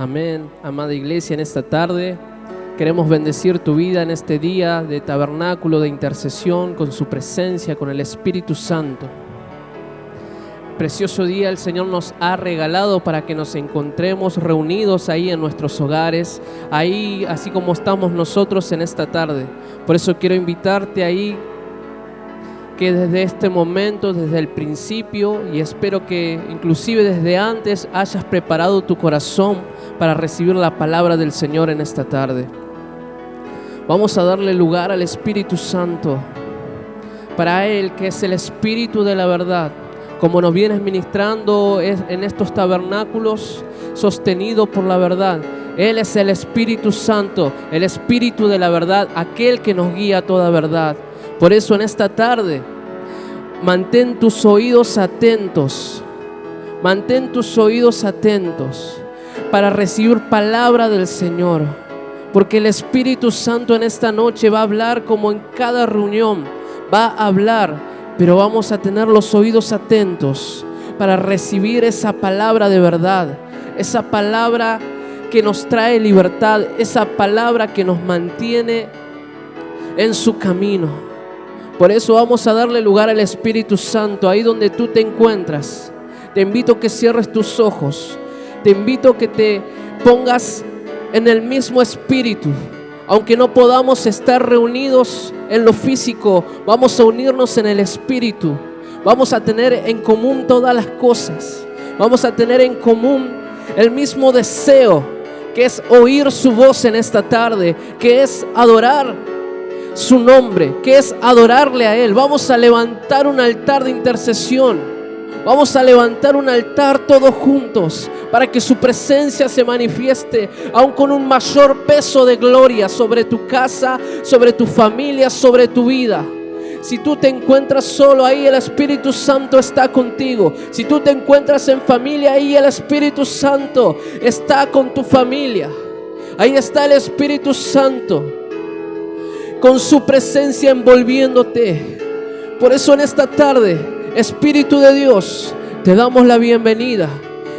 Amén. Amada iglesia, en esta tarde queremos bendecir tu vida en este día de tabernáculo, de intercesión, con su presencia, con el Espíritu Santo. Precioso día el Señor nos ha regalado para que nos encontremos reunidos ahí en nuestros hogares, ahí así como estamos nosotros en esta tarde. Por eso quiero invitarte ahí, que desde este momento, desde el principio, y espero que inclusive desde antes hayas preparado tu corazón para recibir la palabra del Señor en esta tarde. Vamos a darle lugar al Espíritu Santo, para Él que es el Espíritu de la verdad, como nos vienes ministrando en estos tabernáculos, sostenido por la verdad. Él es el Espíritu Santo, el Espíritu de la verdad, aquel que nos guía a toda verdad. Por eso en esta tarde, mantén tus oídos atentos para recibir palabra del Señor, porque el Espíritu Santo en esta noche va a hablar como en cada reunión, va a hablar, pero vamos a tener los oídos atentos para recibir esa palabra de verdad, esa palabra que nos trae libertad, esa palabra que nos mantiene en su camino. Por eso vamos a darle lugar al Espíritu Santo ahí donde tú te encuentras. Te invito a que cierres tus ojos. Te invito a que te pongas en el mismo espíritu. Aunque no podamos estar reunidos en lo físico, vamos a unirnos en el espíritu. Vamos a tener en común todas las cosas. Vamos a tener en común el mismo deseo, que es oír su voz en esta tarde, que es adorar su nombre, que es adorarle a Él. Vamos a levantar un altar de intercesión. Vamos a levantar un altar todos juntos para que su presencia se manifieste aún con un mayor peso de gloria sobre tu casa, sobre tu familia, sobre tu vida. Si tú te encuentras solo, ahí el Espíritu Santo está contigo. Si tú te encuentras en familia, ahí el Espíritu Santo está con tu familia. Ahí está el Espíritu Santo con su presencia envolviéndote. Por eso en esta tarde, Espíritu de Dios, te damos la bienvenida.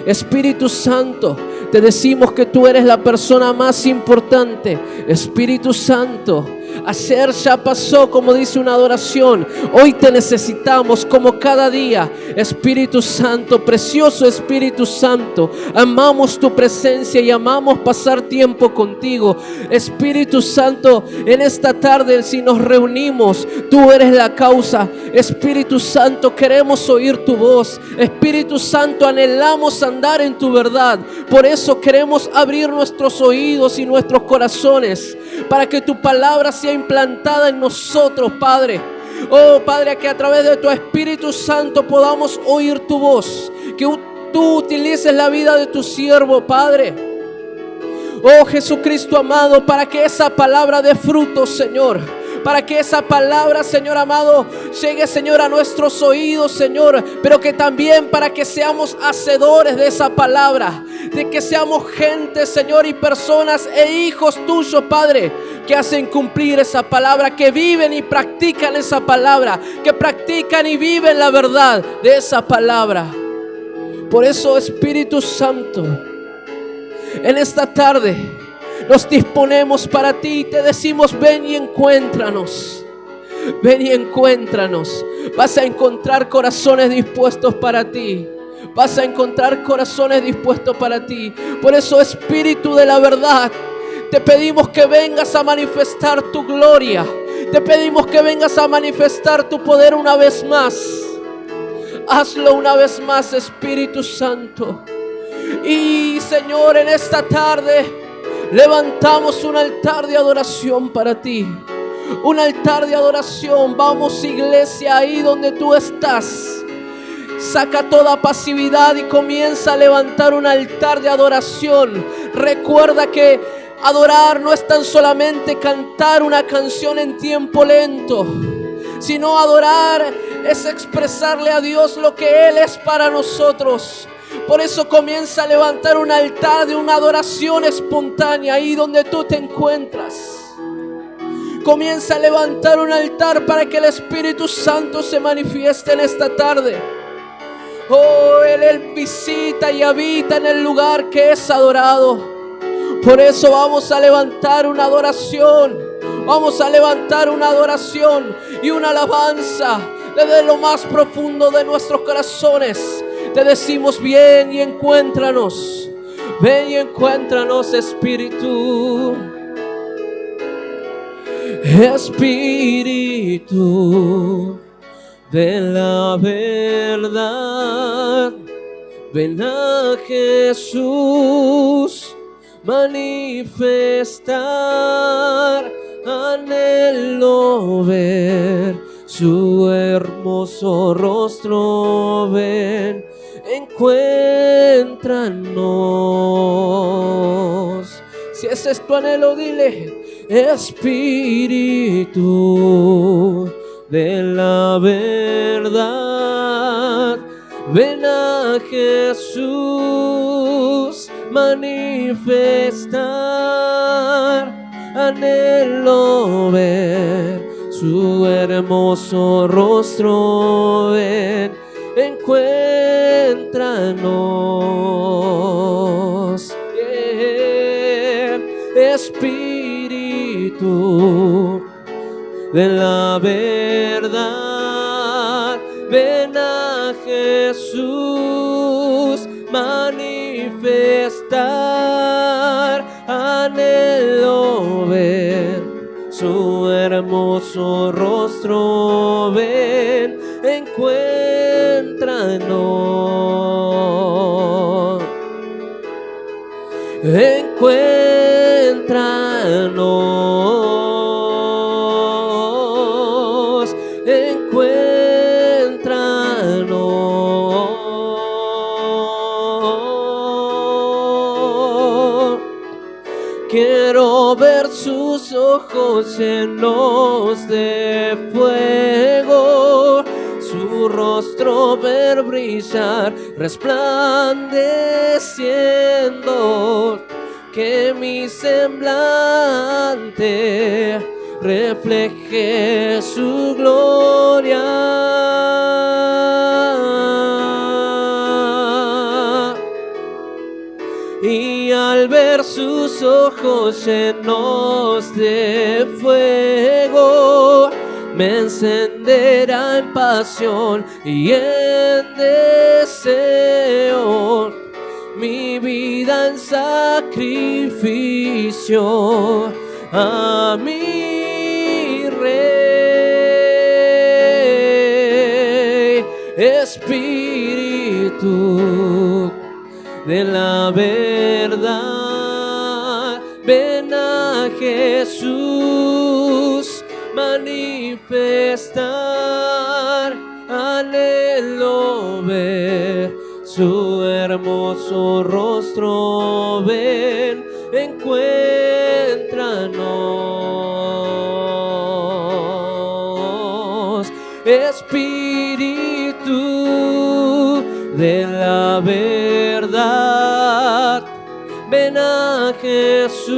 Espíritu Santo, te decimos que tú eres la persona más importante. Espíritu Santo, ayer ya pasó, como dice una adoración. Hoy te necesitamos como cada día. Espíritu Santo, precioso Espíritu Santo, amamos tu presencia y amamos pasar tiempo contigo. Espíritu Santo, en esta tarde si nos reunimos, tú eres la causa. Espíritu Santo, queremos oír tu voz. Espíritu Santo, anhelamos andar en tu verdad. Por eso queremos abrir nuestros oídos y nuestros corazones para que tu palabra sea implantada en nosotros, Padre. Oh Padre, que a través de tu Espíritu Santo podamos oír tu voz, que tú utilices la vida de tu siervo, Padre. Oh Jesucristo amado, para que esa palabra dé fruto, Señor. Para que esa palabra, Señor amado, llegue, Señor, a nuestros oídos, Señor. Pero que también para que seamos hacedores de esa palabra. De que seamos gente, Señor, y personas e hijos tuyos, Padre, que hacen cumplir esa palabra, que viven y practican esa palabra, que practican y viven la verdad de esa palabra. Por eso, Espíritu Santo, en esta tarde nos disponemos para ti y te decimos: ven y encuéntranos. Ven y encuéntranos. Vas a encontrar corazones dispuestos para ti. Vas a encontrar corazones dispuestos para ti. Por eso, Espíritu de la verdad, te pedimos que vengas a manifestar tu gloria. Te pedimos que vengas a manifestar tu poder una vez más. Hazlo una vez más, Espíritu Santo. Y Señor, en esta tarde levantamos un altar de adoración para ti. Un altar de adoración. Vamos, iglesia, ahí donde tú estás. Saca toda pasividad y comienza a levantar un altar de adoración. Recuerda que adorar no es tan solamente cantar una canción en tiempo lento, sino adorar es expresarle a Dios lo que Él es para nosotros. Por eso comienza a levantar un altar de una adoración espontánea ahí donde tú te encuentras. Comienza a levantar un altar para que el Espíritu Santo se manifieste en esta tarde. Oh, Él visita y habita en el lugar que es adorado. Por eso vamos a levantar una adoración. Vamos a levantar una adoración y una alabanza desde lo más profundo de nuestros corazones. Te decimos: ven y encuéntranos. Ven y encuéntranos, Espíritu. Espíritu de la verdad, ven a Jesús manifestar. Anhelo ver su hermoso rostro. Ven, encuéntranos. Si ese es tu anhelo, dile: Espíritu de la verdad, ven a Jesús manifestar. Anhelo ver su hermoso rostro. Ven, encuéntranos. Espíritu de la verdad, ven a Jesús manifestar. Anhelo ver su hermoso rostro. Ven, encuéntranos. Encuéntranos, encuéntranos. Quiero ver sus ojos llenos de fuego, su rostro ver brillar, resplandeciendo. Que mi semblante refleje su gloria. Y al ver sus ojos llenos de fuego, me encenderá en pasión y en deseo. Mi vida en sacrificio a mi Rey. Espíritu de la verdad, ven a Jesús manifestar. Anhelo ver su hermoso rostro. Ven, encuéntranos. Espíritu de la verdad, ven a Jesús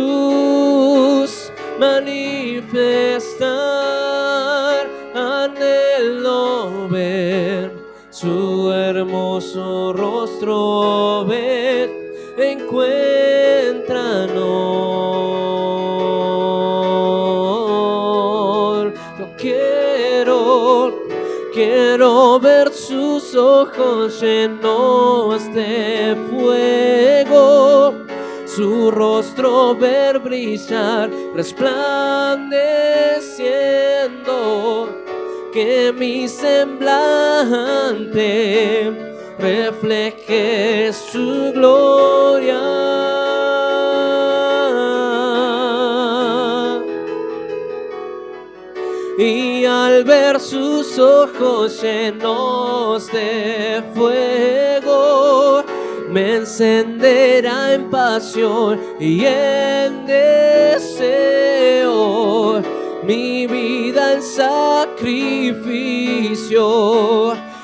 manifestar. Anhelo ver su hermoso rostro. Ven, encuéntranos. Yo quiero ver sus ojos llenos de fuego, su rostro ver brillar, resplandeciendo. Que mi semblante refleje su gloria. Y al ver sus ojos llenos de fuego, me encenderá en pasión y en deseo. Mi vida en sacrificio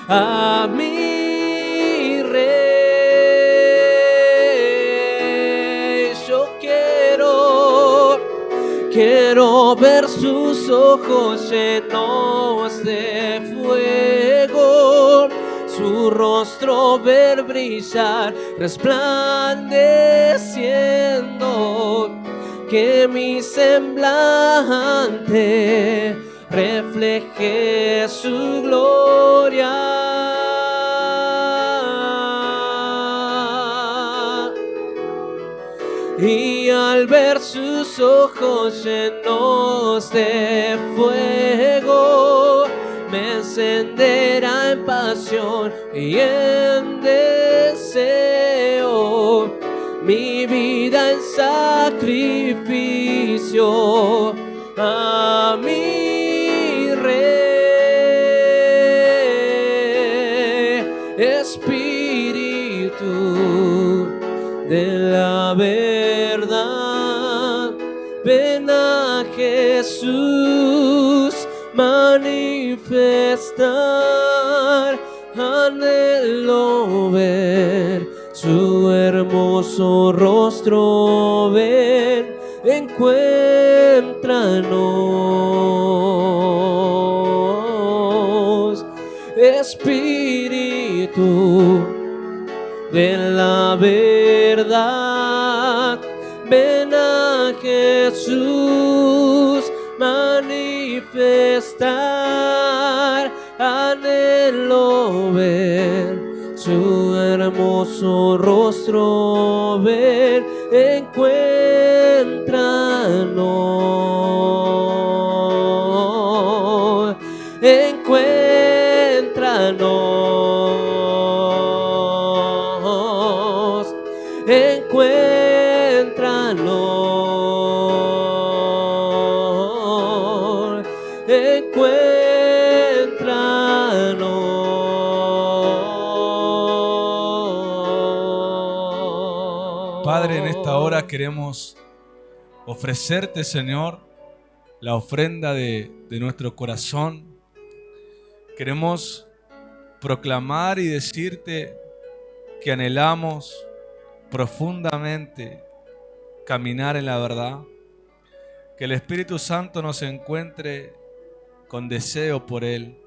a mi Rey. Yo quiero ver sus ojos llenos de fuego, su rostro ver brillar, resplandeciendo. que mi semblante refleje su gloria. Y al ver sus ojos llenos de fuego, me encenderá en pasión y en deseo, mi vida en sacrificio a mi Rey. Espíritu de la verdad, ven a Jesús manifestar. Anhelo ver su hermoso rostro, ven, encuéntranos. Espíritu de la verdad, ven a Jesús manifestar. Anhelo ver su hermoso rostro, ven, encuéntranos, encuéntranos, encuéntranos, encuéntranos. Padre, en esta hora queremos ofrecerte, Señor, la ofrenda de nuestro corazón. Queremos proclamar y decirte que anhelamos profundamente caminar en la verdad, que el Espíritu Santo nos encuentre con deseo por Él,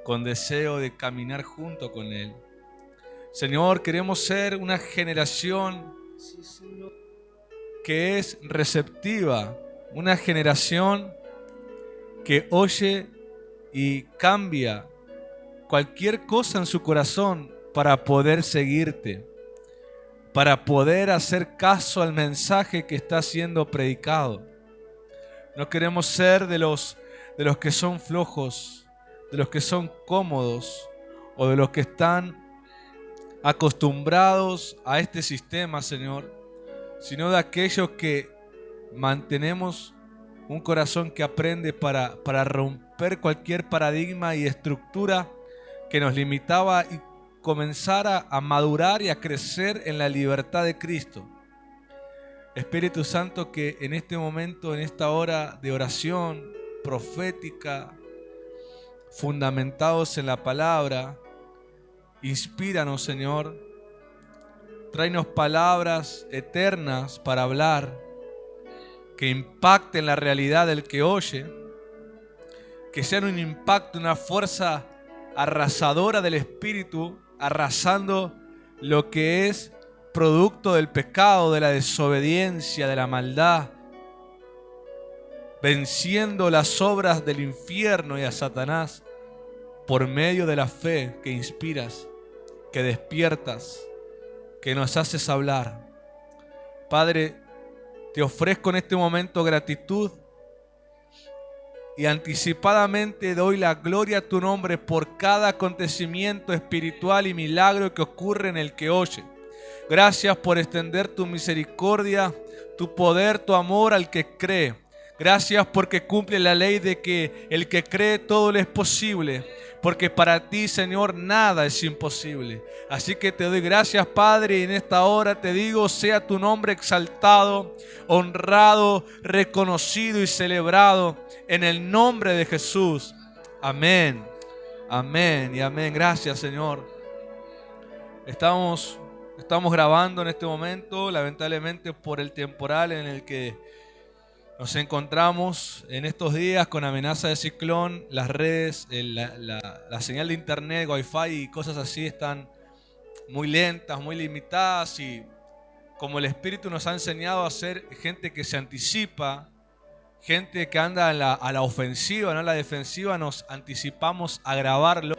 con deseo de caminar junto con Él. Señor, queremos ser una generación que es receptiva, una generación que oye y cambia cualquier cosa en su corazón para poder seguirte, para poder hacer caso al mensaje que está siendo predicado. No queremos ser de los que son flojos, de los que son cómodos o de los que están acostumbrados a este sistema, Señor, sino de aquellos que mantenemos un corazón que aprende para romper cualquier paradigma y estructura que nos limitaba y comenzar a madurar y a crecer en la libertad de Cristo. Espíritu Santo, que en este momento, en esta hora de oración profética, fundamentados en la palabra, inspíranos, Señor. Tráenos palabras eternas para hablar, que impacten la realidad del que oye, que sean un impacto, una fuerza arrasadora del Espíritu, arrasando lo que es producto del pecado, de la desobediencia, de la maldad, venciendo las obras del infierno y a Satanás por medio de la fe que inspiras, que despiertas, que nos haces hablar. Padre, te ofrezco en este momento gratitud y anticipadamente doy la gloria a tu nombre por cada acontecimiento espiritual y milagro que ocurre en el que oye. Gracias por extender tu misericordia, tu poder, tu amor al que cree. Gracias porque cumple la ley de que el que cree todo le es posible. Porque para ti, Señor, nada es imposible. Así que te doy gracias, Padre, y en esta hora te digo, sea tu nombre exaltado, honrado, reconocido y celebrado en el nombre de Jesús. Amén, amén y amén. Gracias, Señor. Estamos grabando en este momento, lamentablemente por el temporal en el que nos encontramos en estos días con amenaza de ciclón. Las redes, la señal de internet, wifi y cosas así están muy lentas, muy limitadas y como el Espíritu nos ha enseñado a ser gente que se anticipa, gente que anda a la ofensiva, no a la defensiva, nos anticipamos a grabarlo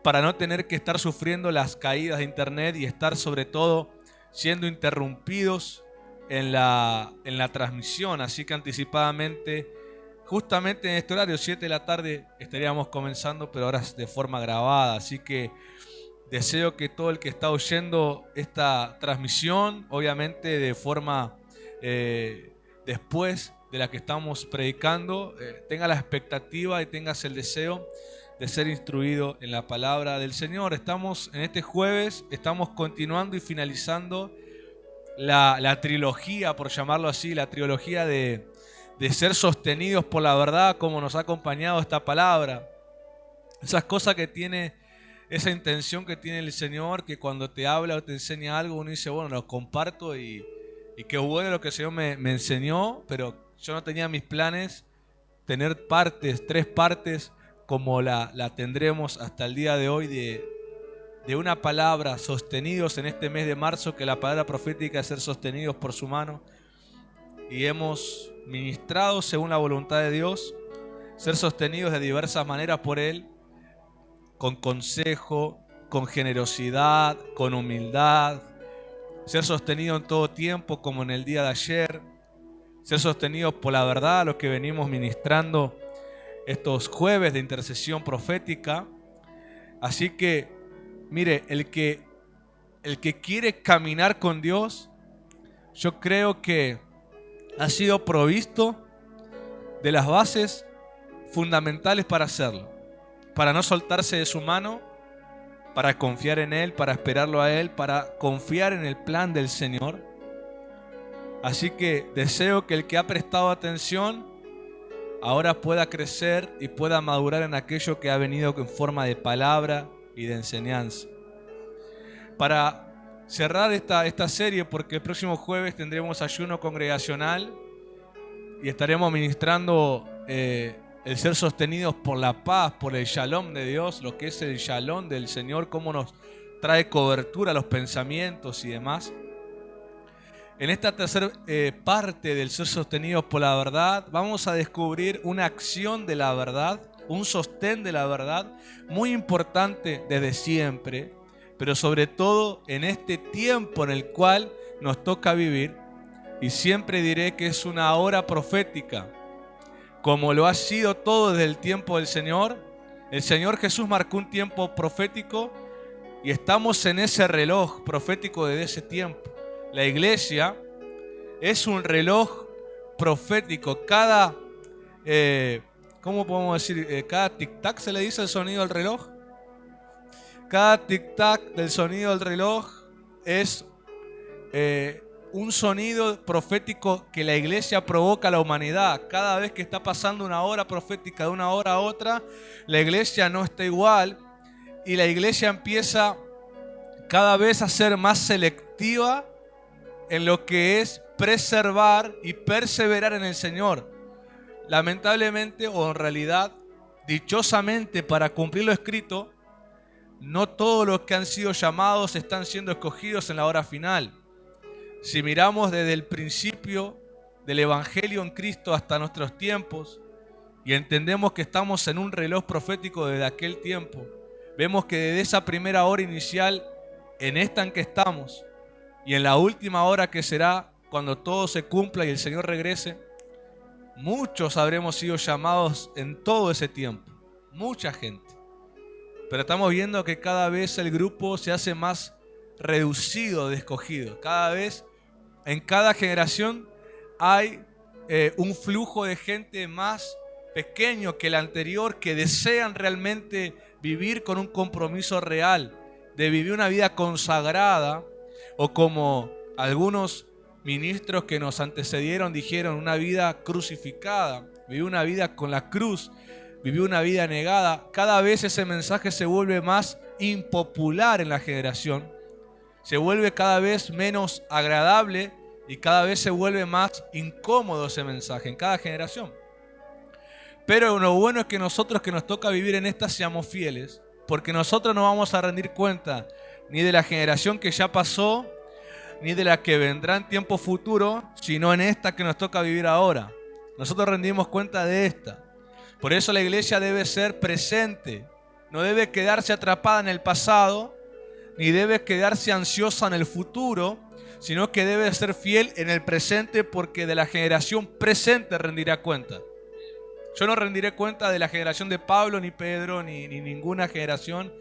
para no tener que estar sufriendo las caídas de internet y estar sobre todo siendo interrumpidos en la transmisión. Así que anticipadamente, justamente en este horario, 7 de la tarde, estaríamos comenzando, pero ahora es de forma grabada. Así que deseo que todo el que está oyendo esta transmisión, obviamente de forma después de la que estamos predicando, tenga la expectativa y tengas el deseo de ser instruido en la palabra del Señor. Estamos en este jueves, estamos continuando y finalizando la trilogía, por llamarlo así, la trilogía de ser sostenidos por la verdad, como nos ha acompañado esta palabra. Esas cosas que tiene, esa intención que tiene el Señor, que cuando te habla o te enseña algo, uno dice, bueno, lo comparto y qué bueno lo que el Señor me enseñó, pero yo no tenía mis planes tener partes, 3 partes, como la tendremos hasta el día de hoy, de una palabra, sostenidos en este mes de marzo, que la palabra profética es ser sostenidos por su mano. Y hemos ministrado según la voluntad de Dios, ser sostenidos de diversas maneras por Él, con consejo, con generosidad, con humildad, ser sostenido en todo tiempo como en el día de ayer, ser sostenidos por la verdad, los que venimos ministrando estos jueves de intercesión profética. Así que, mire, el que quiere caminar con Dios, yo creo que ha sido provisto de las bases fundamentales para hacerlo, para no soltarse de su mano, para confiar en Él, para esperarlo a Él, para confiar en el plan del Señor. Así que deseo que el que ha prestado atención ahora pueda crecer y pueda madurar en aquello que ha venido en forma de palabra y de enseñanza. Para cerrar esta serie, porque el próximo jueves tendremos ayuno congregacional y estaremos ministrando el ser sostenidos por la paz, por el shalom de Dios, lo que es el shalom del Señor, cómo nos trae cobertura a los pensamientos y demás. En esta tercera parte del ser sostenidos por la verdad, vamos a descubrir una acción de la verdad, un sostén de la verdad, muy importante desde siempre, pero sobre todo en este tiempo en el cual nos toca vivir. Y siempre diré que es una hora profética, como lo ha sido todo desde el tiempo del Señor. El Señor Jesús marcó un tiempo profético y estamos en ese reloj profético desde ese tiempo. La iglesia es un reloj profético. Cada, ¿cómo podemos decir? Cada tic-tac se le dice el sonido del reloj. Cada tic-tac del sonido del reloj es un sonido profético que la iglesia provoca a la humanidad. Cada vez que está pasando una hora profética de una hora a otra, la iglesia no está igual y la iglesia empieza cada vez a ser más selectiva en lo que es preservar y perseverar en el Señor. Lamentablemente, o en realidad, dichosamente, para cumplir lo escrito, no todos los que han sido llamados están siendo escogidos en la hora final. Si miramos desde el principio del Evangelio en Cristo hasta nuestros tiempos y entendemos que estamos en un reloj profético desde aquel tiempo, vemos que desde esa primera hora inicial, en esta en que estamos, y en la última hora que será cuando todo se cumpla y el Señor regrese, muchos habremos sido llamados en todo ese tiempo, mucha gente. Pero estamos viendo que cada vez el grupo se hace más reducido de escogidos. Cada vez, en cada generación, hay un flujo de gente más pequeño que el anterior, que desean realmente vivir con un compromiso real, de vivir una vida consagrada, o como algunos ministros que nos antecedieron dijeron, una vida crucificada, vivir una vida con la cruz, vivir una vida negada. Cada vez ese mensaje se vuelve más impopular en la generación, se vuelve cada vez menos agradable y cada vez se vuelve más incómodo ese mensaje en cada generación. Pero lo bueno es que nosotros que nos toca vivir en esta seamos fieles, porque nosotros no vamos a rendir cuenta ni de la generación que ya pasó, ni de la que vendrá en tiempo futuro, sino en esta que nos toca vivir ahora. Nosotros rendimos cuenta de esta. Por eso la iglesia debe ser presente. No debe quedarse atrapada en el pasado, ni debe quedarse ansiosa en el futuro, sino que debe ser fiel en el presente, porque de la generación presente rendirá cuenta. Yo no rendiré cuenta de la generación de Pablo, ni Pedro, ni ninguna generación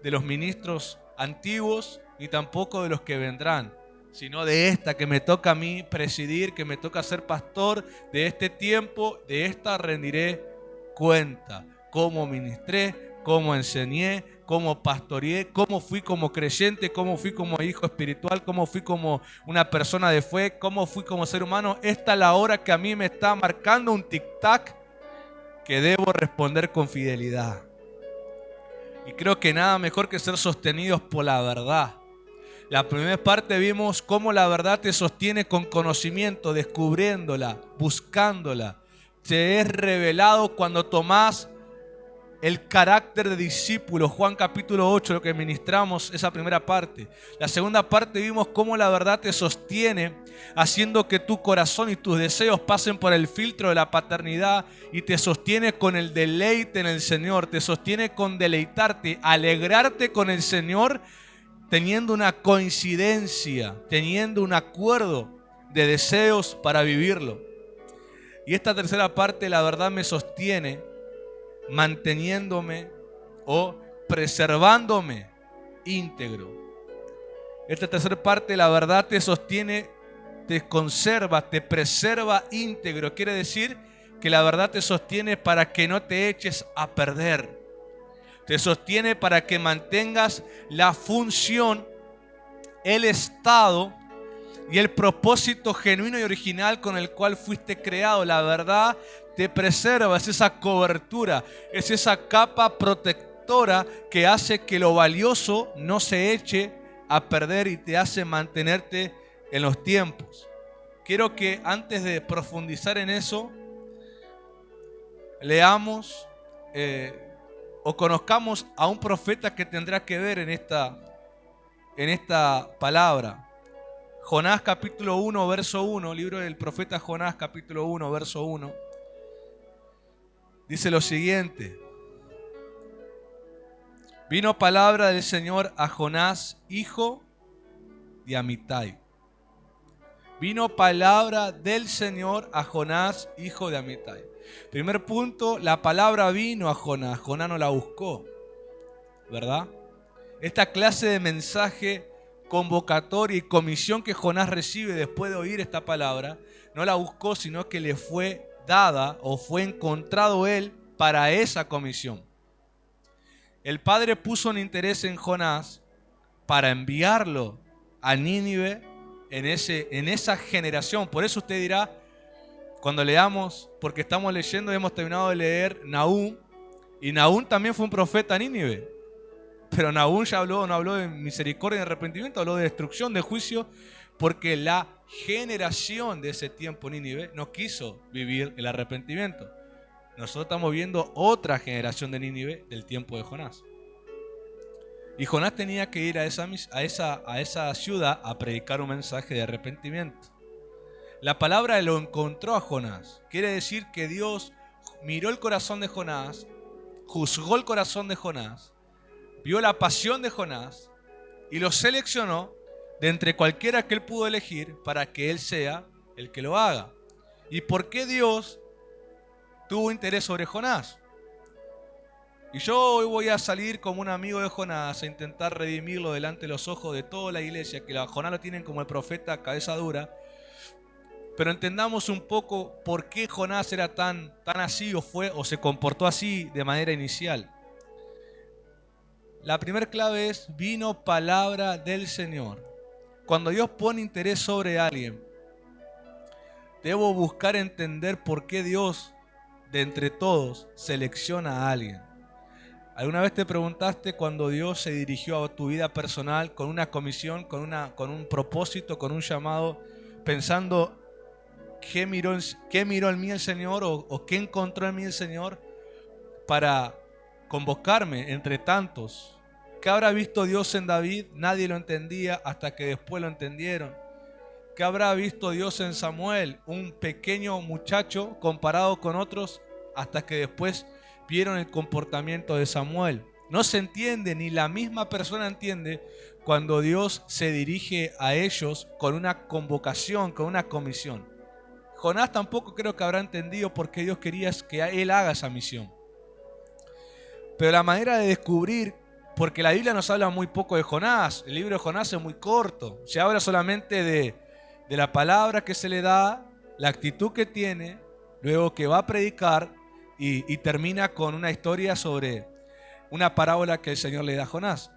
de los ministros antiguos, ni tampoco de los que vendrán, sino de esta que me toca a mí presidir, que me toca ser pastor de este tiempo. De esta rendiré cuenta. Cómo ministré, cómo enseñé, cómo pastoreé, cómo fui como creyente, cómo fui como hijo espiritual, cómo fui como una persona de fe, cómo fui como ser humano. Esta es la hora que a mí me está marcando un tic-tac que debo responder con fidelidad. Y creo que nada mejor que ser sostenidos por la verdad. La primera parte vimos cómo la verdad te sostiene con conocimiento, descubriéndola, buscándola. Te es revelado cuando tomás el carácter de discípulo. Juan capítulo 8, lo que ministramos, esa primera parte. La segunda parte vimos cómo la verdad te sostiene, haciendo que tu corazón y tus deseos pasen por el filtro de la paternidad, y te sostiene con el deleite en el Señor. Te sostiene con deleitarte, alegrarte con el Señor, teniendo una coincidencia, teniendo un acuerdo de deseos para vivirlo. Y esta tercera parte, la verdad me sostiene manteniéndome o preservándome íntegro. Esta tercera parte, la verdad te sostiene, te conserva, te preserva íntegro. Quiere decir que la verdad te sostiene para que no te eches a perder. Te sostiene para que mantengas la función, el estado y el propósito genuino y original con el cual fuiste creado. La verdad te preserva, es esa cobertura, es esa capa protectora que hace que lo valioso no se eche a perder y te hace mantenerte en los tiempos. Quiero que antes de profundizar en eso, leamos o conozcamos a un profeta que tendrá que ver en esta palabra. Jonás capítulo 1, verso 1, libro del profeta Jonás capítulo 1, verso 1. Dice lo siguiente: vino palabra del Señor a Jonás, hijo de Amitai. Vino palabra del Señor a Jonás, hijo de Amitai. Primer punto, la palabra vino a Jonás. Jonás no la buscó, ¿verdad? Esta clase de mensaje, convocatoria y comisión que Jonás recibe después de oír esta palabra, no la buscó, sino que le fue dada o fue encontrado él para esa comisión. El Padre puso un interés en Jonás para enviarlo a Nínive en esa generación. Por eso usted dirá, cuando leamos, porque estamos leyendo, hemos terminado de leer Nahum, y Nahum también fue un profeta a Nínive. Pero Nahum ya no habló de misericordia y de arrepentimiento, habló de destrucción, de juicio, porque la generación de ese tiempo Nínive no quiso vivir el arrepentimiento. Nosotros estamos viendo otra generación de Nínive del tiempo de Jonás. Y Jonás tenía que ir a esa ciudad a predicar un mensaje de arrepentimiento. La palabra lo encontró a Jonás. Quiere decir que Dios miró el corazón de Jonás, juzgó el corazón de Jonás, vio la pasión de Jonás y lo seleccionó de entre cualquiera que él pudo elegir para que él sea el que lo haga. ¿Y por qué Dios tuvo interés sobre Jonás? Y yo hoy voy a salir como un amigo de Jonás a intentar redimirlo delante de los ojos de toda la iglesia, que a Jonás lo tienen como el profeta cabeza dura. Pero entendamos un poco por qué Jonás era tan así o se comportó así de manera inicial. La primera clave es: vino palabra del Señor. Cuando Dios pone interés sobre alguien, debo buscar entender por qué Dios, de entre todos, selecciona a alguien. ¿Alguna vez te preguntaste cuando Dios se dirigió a tu vida personal con una comisión, con un propósito, con un llamado, pensando qué miró en mí el Señor o qué encontró en mí el Señor para convocarme entre tantos? ¿Qué habrá visto Dios en David? Nadie lo entendía hasta que después lo entendieron. ¿Qué habrá visto Dios en Samuel? Un pequeño muchacho comparado con otros, hasta que después vieron el comportamiento de Samuel. No se entiende, ni la misma persona entiende cuando Dios se dirige a ellos con una convocación, con una comisión. Jonás tampoco creo que habrá entendido por qué Dios quería que él haga esa misión. Pero la manera de descubrir, porque la Biblia nos habla muy poco de Jonás, el libro de Jonás es muy corto, se habla solamente de la palabra que se le da, la actitud que tiene, luego que va a predicar y termina con una historia sobre una parábola que el Señor le da a Jonás.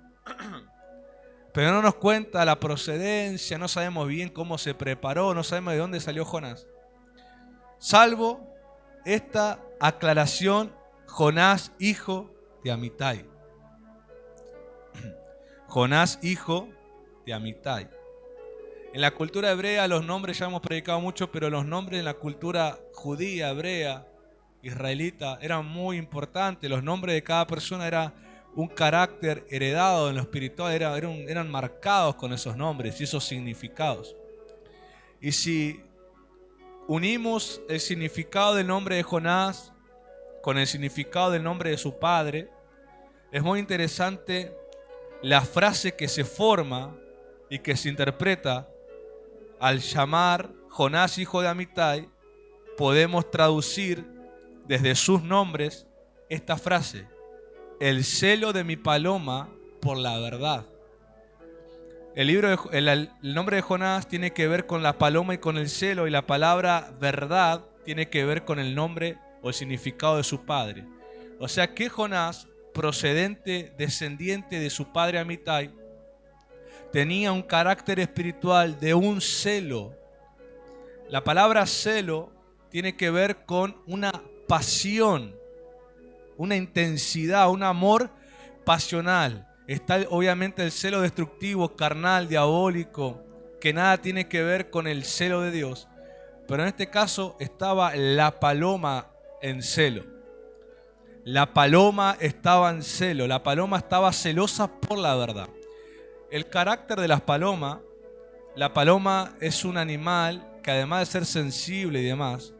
Pero no nos cuenta la procedencia, no sabemos bien cómo se preparó, no sabemos de dónde salió Jonás. Salvo esta aclaración: Jonás, hijo de Amitai. Jonás, hijo de Amitai. En la cultura hebrea los nombres, ya hemos predicado mucho, pero los nombres en la cultura judía, hebrea, israelita, eran muy importantes. Los nombres de cada persona era un carácter heredado en lo espiritual, eran marcados con esos nombres y esos significados. Y si unimos el significado del nombre de Jonás con el significado del nombre de su padre, es muy interesante la frase que se forma y que se interpreta al llamar Jonás hijo de Amitai. Podemos traducir desde sus nombres esta frase: el celo de mi paloma por la verdad. El nombre de Jonás tiene que ver con la paloma y con el celo, y la palabra verdad tiene que ver con el nombre o el significado de su padre. O sea que Jonás, procedente, descendiente de su padre Amitai, tenía un carácter espiritual de un celo. La palabra celo tiene que ver con una pasión, una intensidad, un amor pasional. Está obviamente el celo destructivo, carnal, diabólico, que nada tiene que ver con el celo de Dios. Pero en este caso estaba la paloma en celo. La paloma estaba en celo, la paloma estaba celosa por la verdad. El carácter de la paloma es un animal que, además de ser sensible y demás,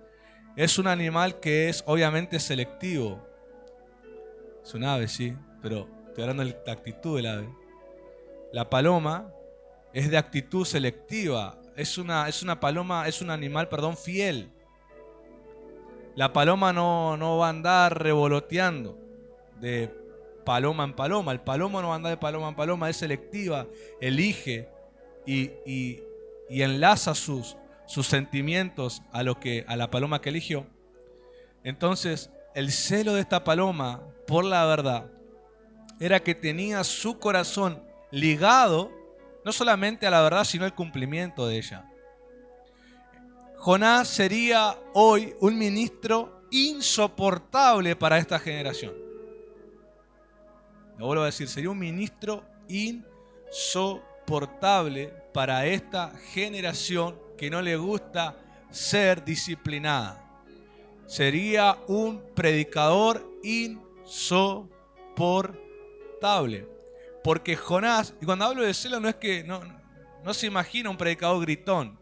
es un animal que es obviamente selectivo. Es un ave, sí, pero estoy hablando de la actitud del ave. La paloma es de actitud selectiva, es una paloma, es un animal, fiel. La paloma no va a andar revoloteando de paloma en paloma. El paloma no va a andar de paloma en paloma, es selectiva, elige y enlaza sus sentimientos a la paloma que eligió. Entonces, el celo de esta paloma por la verdad era que tenía su corazón ligado no solamente a la verdad, sino al cumplimiento de ella. Jonás sería hoy un ministro insoportable para esta generación. Lo vuelvo a decir, sería un ministro insoportable para esta generación que no le gusta ser disciplinada. Sería un predicador insoportable. Porque Jonás, y cuando hablo de celo no es que no se imagina un predicador gritón.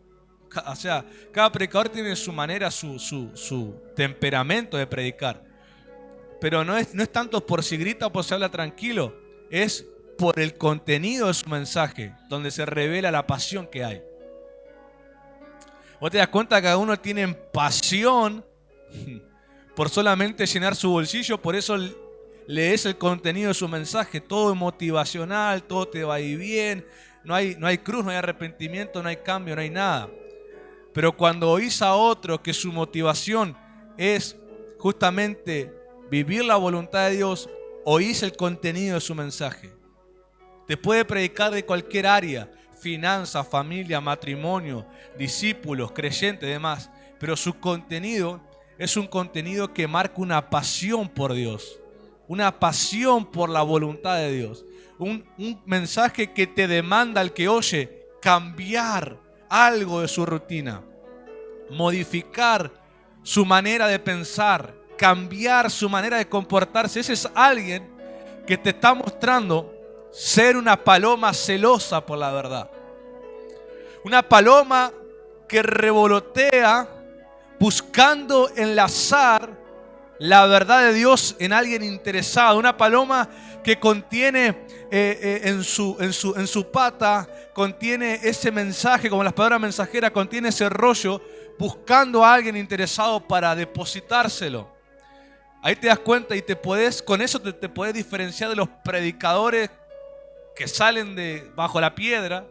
O sea, cada predicador tiene su manera, su temperamento de predicar. Pero no es tanto por si grita o por si habla tranquilo, es por el contenido de su mensaje, donde se revela la pasión que hay. Vos te das cuenta que cada uno tiene pasión por solamente llenar su bolsillo, por eso lees el contenido de su mensaje, todo es motivacional, todo te va a ir bien, no hay cruz, no hay arrepentimiento, no hay cambio, no hay nada. Pero cuando oís a otro que su motivación es justamente vivir la voluntad de Dios, oís el contenido de su mensaje. Te puede predicar de cualquier área, finanzas, familia, matrimonio, discípulos, creyentes, demás. Pero su contenido es un contenido que marca una pasión por Dios, una pasión por la voluntad de Dios. Un mensaje que te demanda al que oye cambiar algo de su rutina, modificar su manera de pensar, cambiar su manera de comportarse. Ese es alguien que te está mostrando ser una paloma celosa por la verdad. Una paloma que revolotea buscando enlazar la verdad de Dios en alguien interesado. Una paloma que contiene en su pata, contiene ese mensaje, como las palabras mensajeras, contiene ese rollo, buscando a alguien interesado para depositárselo. Ahí te das cuenta y con eso te puedes diferenciar de los predicadores que salen de bajo la piedra,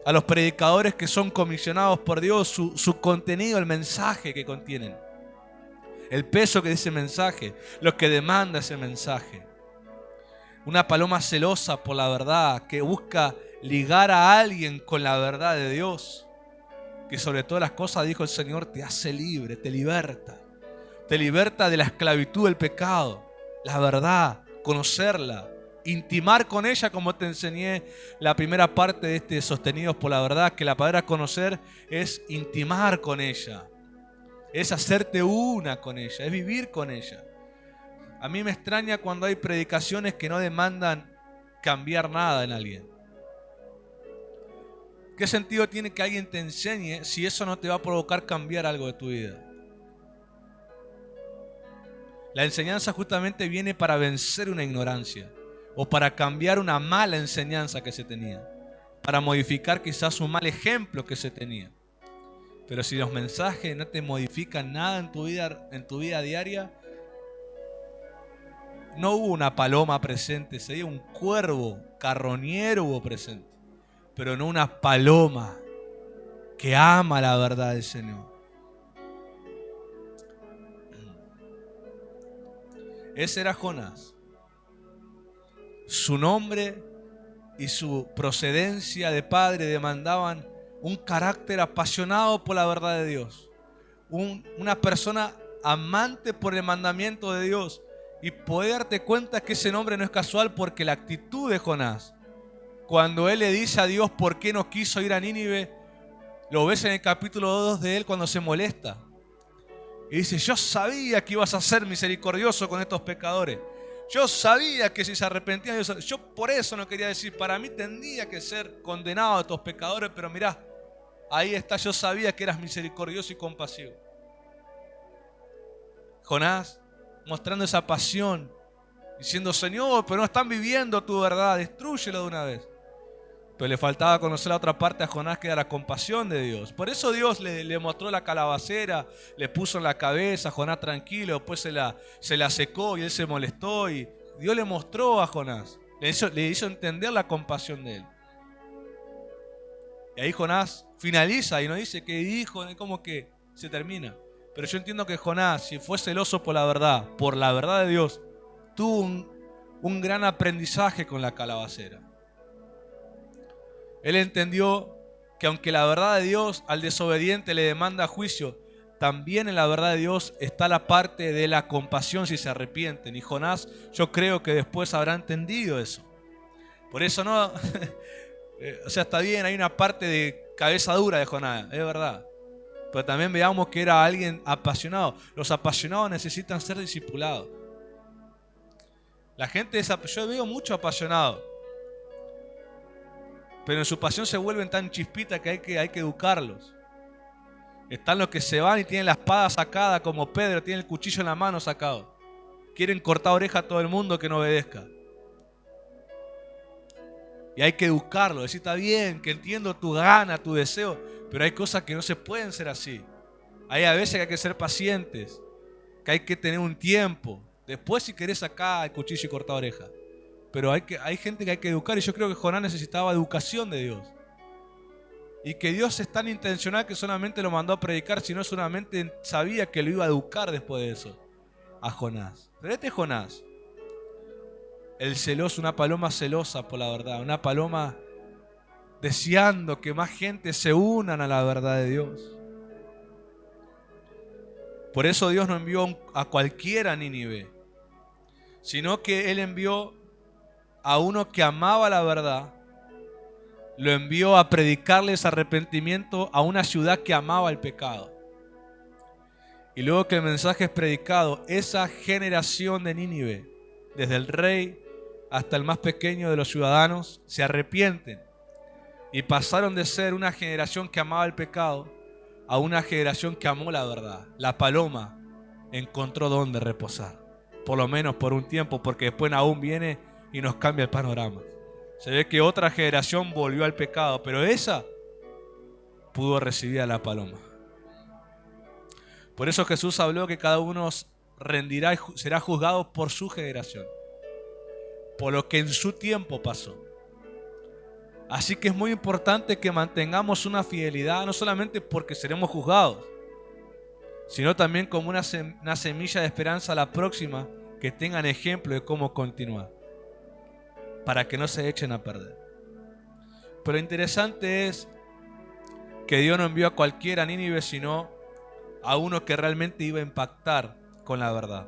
a los predicadores que son comisionados por Dios, su contenido, el mensaje que contienen, el peso que dice ese mensaje, lo que demanda ese mensaje. Una paloma celosa por la verdad, que busca ligar a alguien con la verdad de Dios, que sobre todas las cosas, dijo el Señor, te hace libre, te liberta de la esclavitud del pecado, la verdad, conocerla, intimar con ella, como te enseñé la primera parte de este Sostenidos por la Verdad, que la palabra conocer es intimar con ella, es hacerte una con ella, es vivir con ella. A mí me extraña cuando hay predicaciones que no demandan cambiar nada en alguien. ¿Qué sentido tiene que alguien te enseñe si eso no te va a provocar cambiar algo de tu vida? La enseñanza justamente viene para vencer una ignorancia o para cambiar una mala enseñanza que se tenía, para modificar quizás un mal ejemplo que se tenía. Pero si los mensajes no te modifican nada en tu vida diaria, no hubo una paloma presente, sería un cuervo carroñero hubo presente, pero no una paloma que ama la verdad del Señor. Ese era Jonás. Su nombre y su procedencia de padre demandaban un carácter apasionado por la verdad de Dios. Una persona amante por el mandamiento de Dios. Y poder darte cuenta que ese nombre no es casual, porque la actitud de Jonás, cuando él le dice a Dios por qué no quiso ir a Nínive, lo ves en el capítulo 2 de él cuando se molesta. Y dice, yo sabía que ibas a ser misericordioso con estos pecadores. Yo sabía que si se arrepentían, yo por eso no quería decir, para mí tendría que ser condenado a estos pecadores, pero mirá, ahí está, yo sabía que eras misericordioso y compasivo. Jonás, mostrando esa pasión, diciendo, Señor, pero no están viviendo tu verdad, destrúyelo de una vez. Pero le faltaba conocer la otra parte a Jonás, que era la compasión de Dios. Por eso Dios le mostró la calabacera, le puso en la cabeza, Jonás tranquilo, después se la secó y él se molestó. Y Dios le mostró a Jonás, le hizo entender la compasión de él. Y ahí Jonás finaliza y no dice qué dijo, como que se termina. Pero yo entiendo que Jonás, si fue celoso por la verdad de Dios, tuvo un gran aprendizaje con la calabacera. Él entendió que aunque la verdad de Dios al desobediente le demanda juicio, también en la verdad de Dios está la parte de la compasión si se arrepienten. Y Jonás, yo creo que después habrá entendido eso. Por eso no, o sea, está bien, hay una parte de cabeza dura de Jonás, es verdad. Pero también veamos que era alguien apasionado. Los apasionados necesitan ser discipulados. La gente yo veo mucho apasionado, pero en su pasión se vuelven tan chispitas que hay que educarlos. Están los que se van y tienen la espada sacada, como Pedro, tienen el cuchillo en la mano sacado. Quieren cortar oreja a todo el mundo que no obedezca. Y hay que educarlo, decir, está bien, que entiendo tu gana, tu deseo, pero hay cosas que no se pueden ser así. Hay a veces que hay que ser pacientes, que hay que tener un tiempo. Después si querés sacar el cuchillo y cortar oreja. Pero hay gente que hay que educar, y yo creo que Jonás necesitaba educación de Dios. Y que Dios es tan intencional que solamente lo mandó a predicar, sino solamente sabía que lo iba a educar después de eso, a Jonás. Pero este Jonás, el celoso, una paloma celosa por la verdad, una paloma deseando que más gente se unan a la verdad de Dios. Por eso Dios no envió a cualquiera a Nínive, sino que Él envió a uno que amaba la verdad, lo envió a predicarles arrepentimiento a una ciudad que amaba el pecado. Y luego que el mensaje es predicado, esa generación de Nínive, desde el rey hasta el más pequeño de los ciudadanos, se arrepienten y pasaron de ser una generación que amaba el pecado a una generación que amó la verdad. La paloma encontró dónde reposar, por lo menos por un tiempo, porque después aún viene y nos cambia el panorama. Se ve que otra generación volvió al pecado, pero esa pudo recibir a la paloma. Por eso Jesús habló que cada uno rendirá y será juzgado por su generación, por lo que en su tiempo pasó. Así que es muy importante que mantengamos una fidelidad, no solamente porque seremos juzgados, sino también como una semilla de esperanza a la próxima, que tengan ejemplo de cómo continuar, para que no se echen a perder. Pero lo interesante es que Dios no envió a cualquiera a Nínive, sino a uno que realmente iba a impactar con la verdad.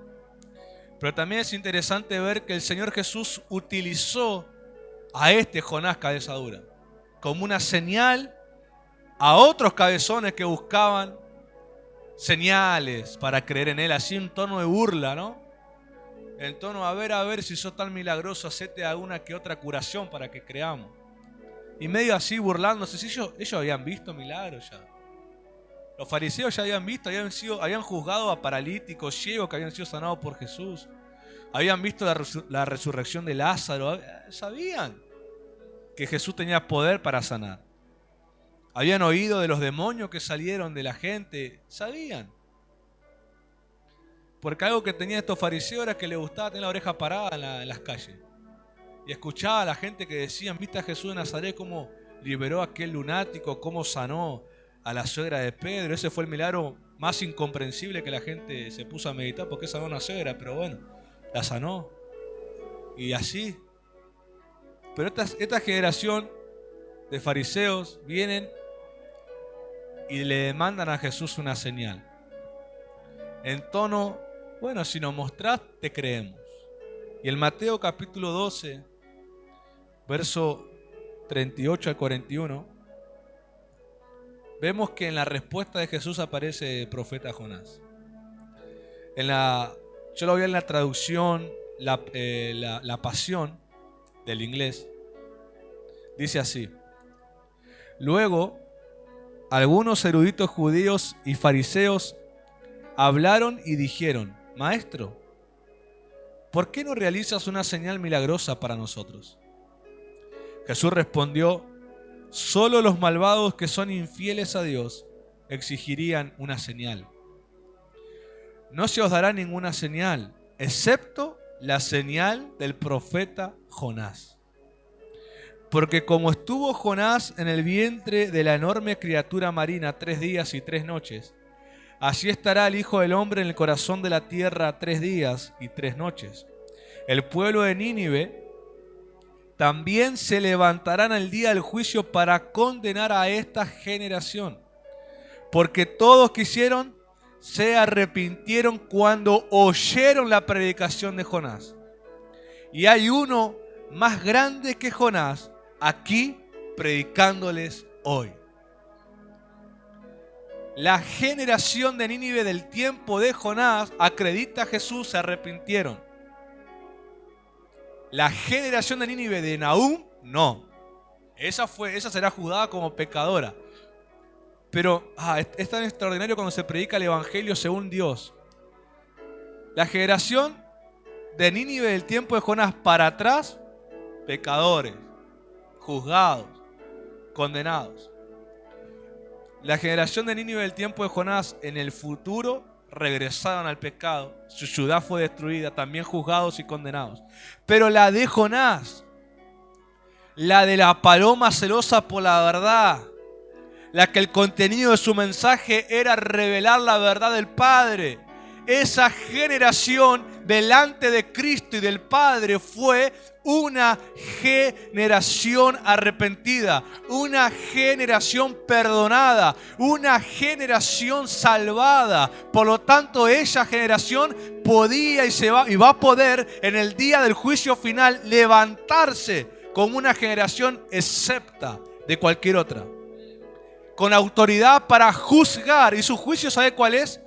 Pero también es interesante ver que el Señor Jesús utilizó a este Jonás cabeza dura como una señal a otros cabezones que buscaban señales para creer en Él, así en tono de burla, ¿no? En tono, a ver si sos tan milagroso, hacete alguna que otra curación para que creamos. Y medio así burlándose, si ellos habían visto milagros ya. Los fariseos ya habían visto, habían juzgado a paralíticos, ciegos que habían sido sanados por Jesús. Habían visto la resurrección de Lázaro. Sabían que Jesús tenía poder para sanar. Habían oído de los demonios que salieron de la gente. Sabían. Porque algo que tenían estos fariseos era que les gustaba tener la oreja parada en las calles. Y escuchaba a la gente que decían, ¿viste a Jesús de Nazaret cómo liberó a aquel lunático, cómo sanó a la suegra de Pedro? Ese fue el milagro más incomprensible que la gente se puso a meditar, porque sanó a una suegra, pero bueno, la sanó. Y así. Pero esta generación de fariseos vienen y le demandan a Jesús una señal. En tono, bueno, si nos mostrás, te creemos. Y en Mateo capítulo 12, verso 38 al 41, vemos que en la respuesta de Jesús aparece el profeta Jonás. Yo lo vi en la traducción, la Pasión del inglés. Dice así: luego, algunos eruditos judíos y fariseos hablaron y dijeron, Maestro, ¿por qué no realizas una señal milagrosa para nosotros? Jesús respondió, solo los malvados que son infieles a Dios exigirían una señal. No se os dará ninguna señal, excepto la señal del profeta Jonás. Porque como estuvo Jonás en el vientre de la enorme criatura marina 3 días y 3 noches, así estará el Hijo del Hombre en el corazón de la tierra 3 días y 3 noches. El pueblo de Nínive también se levantarán al día del juicio para condenar a esta generación, porque todos se arrepintieron cuando oyeron la predicación de Jonás. Y hay uno más grande que Jonás aquí predicándoles hoy. La generación de Nínive del tiempo de Jonás, acredita a Jesús, se arrepintieron. La generación de Nínive de Nahum, no. Esa será juzgada como pecadora. Pero es tan extraordinario cuando se predica el Evangelio según Dios. La generación de Nínive del tiempo de Jonás para atrás, pecadores, juzgados, condenados. La generación de Nínive del tiempo de Jonás en el futuro regresaron al pecado. Su ciudad fue destruida, también juzgados y condenados. Pero la de Jonás, la de la paloma celosa por la verdad, la que el contenido de su mensaje era revelar la verdad del Padre, esa generación delante de Cristo y del Padre fue una generación arrepentida, una generación perdonada, una generación salvada. Por lo tanto, esa generación podía y va a poder en el día del juicio final levantarse como una generación excepta de cualquier otra, con autoridad para juzgar. Y su juicio, ¿sabe cuál es?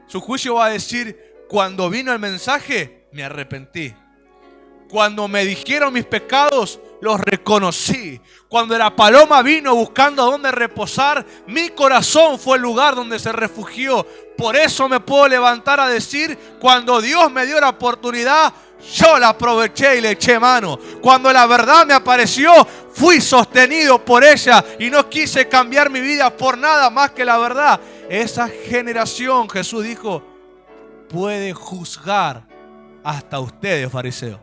Su juicio va a decir, cuando vino el mensaje, me arrepentí. Cuando me dijeron mis pecados, los reconocí. Cuando la paloma vino buscando a dónde reposar, mi corazón fue el lugar donde se refugió. Por eso me puedo levantar a decir, cuando Dios me dio la oportunidad, yo la aproveché y le eché mano. Cuando la verdad me apareció, fui sostenido por ella y no quise cambiar mi vida por nada más que la verdad. Esa generación, Jesús dijo, puede juzgar hasta ustedes, fariseos.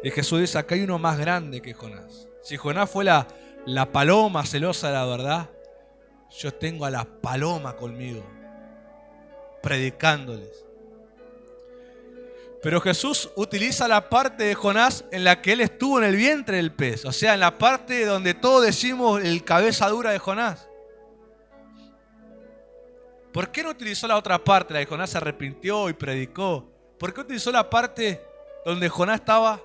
Y Jesús dice, acá hay uno más grande que Jonás. Si Jonás fue la paloma celosa de la verdad, yo tengo a la paloma conmigo, predicándoles. Pero Jesús utiliza la parte de Jonás en la que él estuvo en el vientre del pez. O sea, en la parte donde todos decimos el cabeza dura de Jonás. ¿Por qué no utilizó la otra parte, la de Jonás se arrepintió y predicó? ¿Por qué utilizó la parte donde Jonás estaba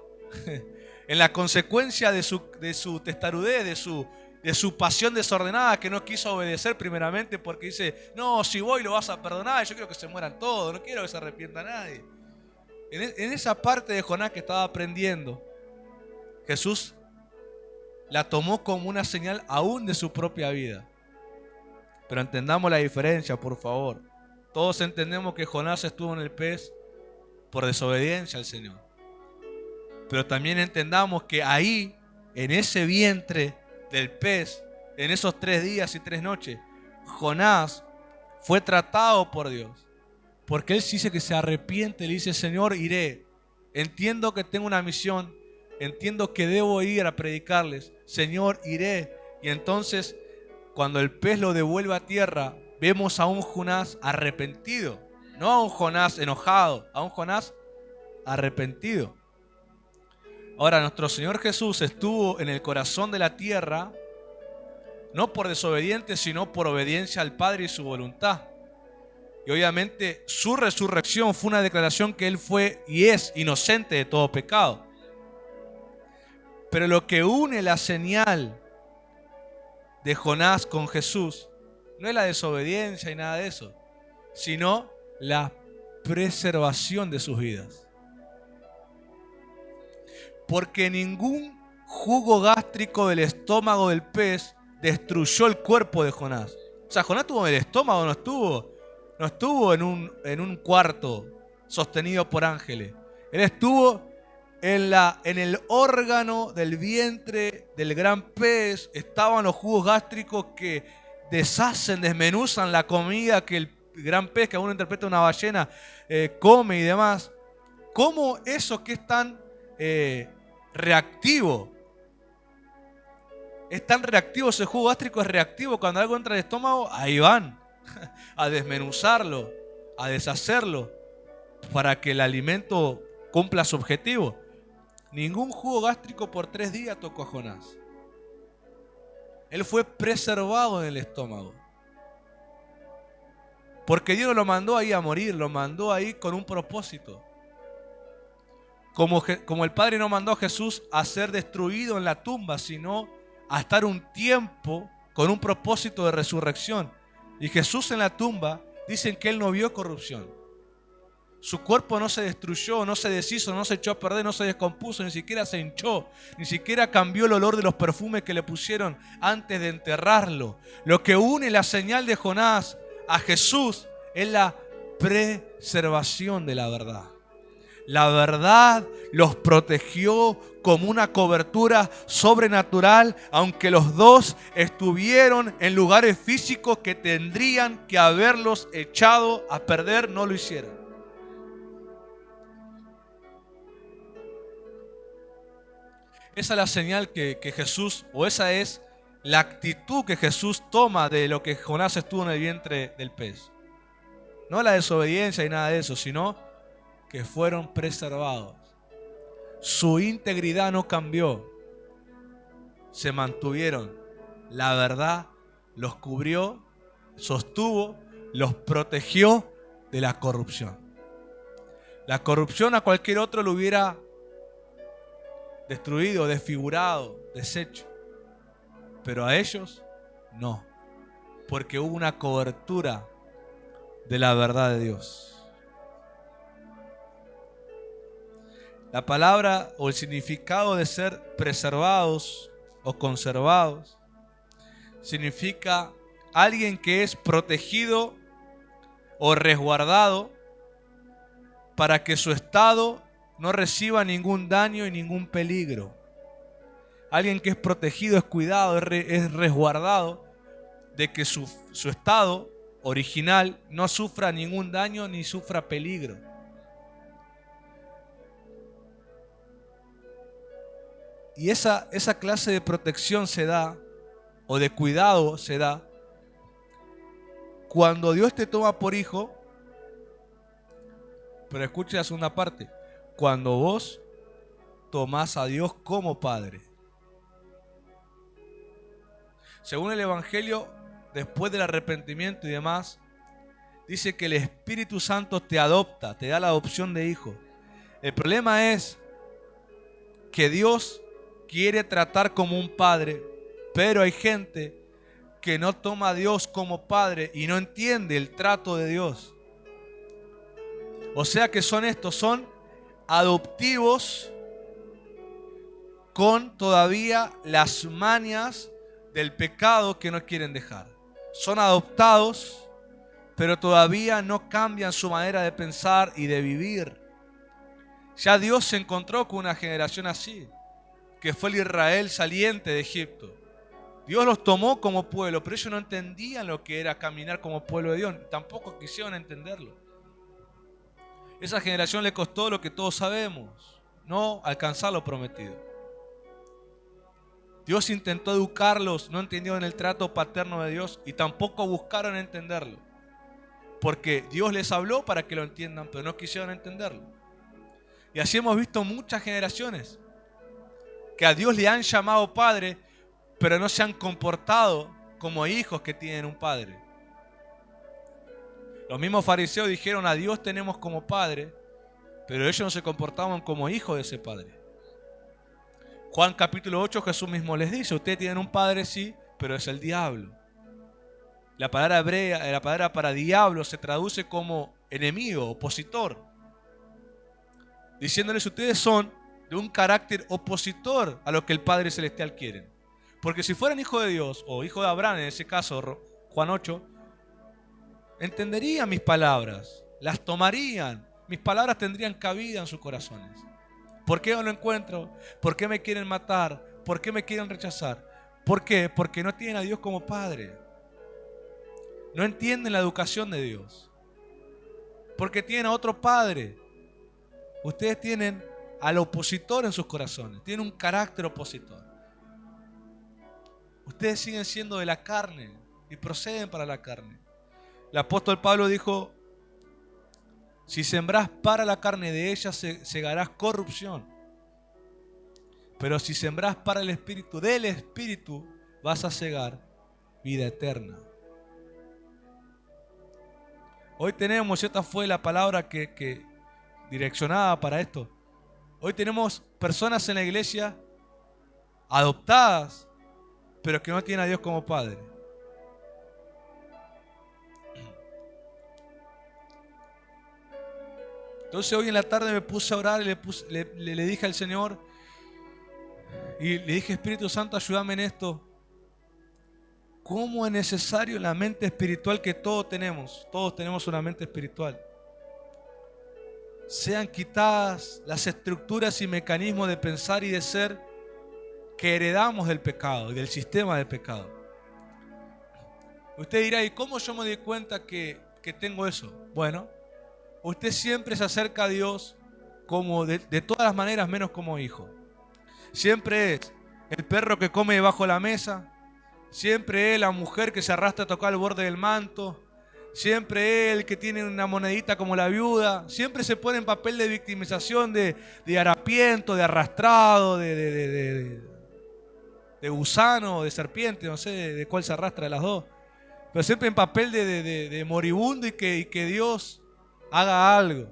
en la consecuencia de su testarudez, de su pasión desordenada, que no quiso obedecer primeramente porque dice, no, si voy lo vas a perdonar, yo quiero que se mueran todos, no quiero que se arrepienta nadie? En esa parte de Jonás que estaba aprendiendo, Jesús la tomó como una señal aún de su propia vida. Pero entendamos la diferencia, por favor. Todos entendemos que Jonás estuvo en el pez por desobediencia al Señor. Pero también entendamos que ahí, en ese vientre del pez, en esos 3 días y 3 noches, Jonás fue tratado por Dios. Porque él dice que se arrepiente, le dice, Señor, iré. Entiendo que tengo una misión, entiendo que debo ir a predicarles. Señor, iré. Y entonces, cuando el pez lo devuelve a tierra, vemos a un Jonás arrepentido. No a un Jonás enojado, a un Jonás arrepentido. Ahora, nuestro Señor Jesús estuvo en el corazón de la tierra, no por desobediente, sino por obediencia al Padre y su voluntad. Y obviamente su resurrección fue una declaración que Él fue y es inocente de todo pecado. Pero lo que une la señal de Jonás con Jesús no es la desobediencia y nada de eso, sino la preservación de sus vidas. Porque ningún jugo gástrico del estómago del pez destruyó el cuerpo de Jonás. O sea, Jonás estuvo en el estómago, no estuvo en un cuarto sostenido por ángeles. Él estuvo en el órgano del vientre del gran pez. Estaban los jugos gástricos que desmenuzan la comida que el gran pez, que uno interpreta una ballena, come y demás. ¿Cómo eso que es tan reactivo? Es tan reactivo, ese jugo gástrico es reactivo. Cuando algo entra al estómago, ahí van a desmenuzarlo, a deshacerlo, para que el alimento cumpla su objetivo. Ningún jugo gástrico por 3 días tocó a Jonás. Él fue preservado en el estómago. Porque Dios no lo mandó ahí a morir, lo mandó ahí con un propósito. Como el Padre no mandó a Jesús a ser destruido en la tumba, sino a estar un tiempo con un propósito de resurrección. Y Jesús en la tumba, dicen que Él no vio corrupción. Su cuerpo no se destruyó, no se deshizo, no se echó a perder, no se descompuso, ni siquiera se hinchó, ni siquiera cambió el olor de los perfumes que le pusieron antes de enterrarlo. Lo que une la señal de Jonás a Jesús es la preservación de la verdad. La verdad los protegió como una cobertura sobrenatural, aunque los dos estuvieron en lugares físicos que tendrían que haberlos echado a perder, no lo hicieron. Esa es la señal que Jesús, o esa es la actitud que Jesús toma de lo que Jonás estuvo en el vientre del pez. No la desobediencia y nada de eso, sino que fueron preservados. Su integridad no cambió. Se mantuvieron. La verdad los cubrió, sostuvo, los protegió de la corrupción. La corrupción a cualquier otro lo hubiera destruido, desfigurado, deshecho. Pero a ellos no. Porque hubo una cobertura de la verdad de Dios. La palabra o el significado de ser preservados o conservados significa alguien que es protegido o resguardado para que su estado no reciba ningún daño y ningún peligro. Alguien que es protegido, es cuidado, es resguardado de que su estado original no sufra ningún daño ni sufra peligro. Y esa clase de protección se da, o de cuidado se da, cuando Dios te toma por hijo. Pero escuche la segunda parte: cuando vos tomás a Dios como Padre. Según el Evangelio, después del arrepentimiento y demás, dice que el Espíritu Santo te adopta, te da la adopción de hijo. El problema es que Dios quiere tratar como un padre, pero hay gente que no toma a Dios como padre y no entiende el trato de Dios. O sea que son adoptivos con todavía las mañas del pecado que no quieren dejar. Son adoptados, pero todavía no cambian su manera de pensar y de vivir. Ya Dios se encontró con una generación así, que fue el Israel saliente de Egipto. Dios los tomó como pueblo, pero ellos no entendían lo que era caminar como pueblo de Dios. Tampoco quisieron entenderlo. Esa generación le costó lo que todos sabemos: no alcanzar lo prometido. Dios intentó educarlos, no entendieron el trato paterno de Dios y tampoco buscaron entenderlo. Porque Dios les habló para que lo entiendan, pero no quisieron entenderlo. Y así hemos visto muchas generaciones que a Dios le han llamado Padre, pero no se han comportado como hijos que tienen un Padre. Los mismos fariseos dijeron: a Dios tenemos como Padre, pero ellos no se comportaban como hijos de ese Padre. Juan capítulo 8, Jesús mismo les dice: ustedes tienen un padre, sí, pero es el diablo. La palabra hebrea, la palabra para diablo se traduce como enemigo, opositor. Diciéndoles: ustedes son de un carácter opositor a lo que el Padre Celestial quiere. Porque si fueran hijos de Dios, o hijo de Abraham en ese caso, Juan 8, entenderían mis palabras, las tomarían, mis palabras tendrían cabida en sus corazones. ¿Por qué no lo encuentro? ¿Por qué me quieren matar? ¿Por qué me quieren rechazar? ¿Por qué? Porque no tienen a Dios como Padre. No entienden la educación de Dios. Porque tienen a otro Padre. Ustedes tienen al opositor en sus corazones. Tienen un carácter opositor. Ustedes siguen siendo de la carne y proceden para la carne. El apóstol Pablo dijo: si sembrás para la carne, de ella segarás corrupción. Pero si sembrás para el Espíritu, del Espíritu vas a segar vida eterna. Hoy tenemos, y esta fue la palabra que direccionada para esto. Hoy tenemos personas en la iglesia adoptadas, pero que no tienen a Dios como Padre. Entonces hoy en la tarde me puse a orar y le dije al Señor, y le dije: Espíritu Santo, ayúdame en esto. ¿Cómo es necesario la mente espiritual que todos tenemos? Todos tenemos una mente espiritual. Sean quitadas las estructuras y mecanismos de pensar y de ser que heredamos del pecado y del sistema del pecado. Usted dirá: ¿y cómo yo me di cuenta que tengo eso? Bueno, usted siempre se acerca a Dios como de todas las maneras, menos como hijo. Siempre es el perro que come debajo de la mesa. Siempre es la mujer que se arrastra a tocar el borde del manto. Siempre es el que tiene una monedita como la viuda. Siempre se pone en papel de victimización, de harapiento, de arrastrado, de gusano, de serpiente, no sé de cuál se arrastra de las dos. Pero siempre en papel de moribundo y que Dios haga algo.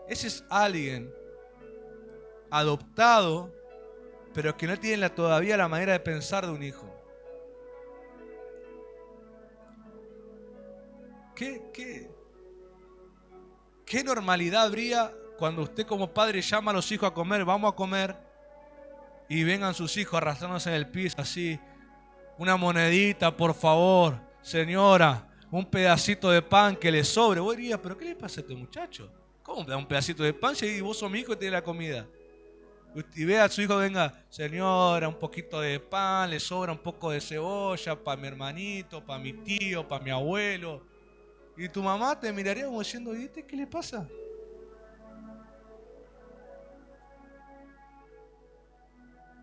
Ese es alguien adoptado, pero que no tiene todavía la manera de pensar de un hijo. ¿Qué normalidad habría cuando usted como padre llama a los hijos a comer, vamos a comer, y vengan sus hijos arrastrándose en el piso así, una monedita, por favor, señora, un pedacito de pan que le sobre. Vos dirías, ¿pero qué le pasa a este muchacho? ¿Cómo me da un pedacito de pan si vos sos mi hijo y tenés la comida? Y ve a su hijo, venga, señora, un poquito de pan, le sobra un poco de cebolla para mi hermanito, para mi tío, para mi abuelo. Y tu mamá te miraría como diciendo, ¿y este qué le pasa?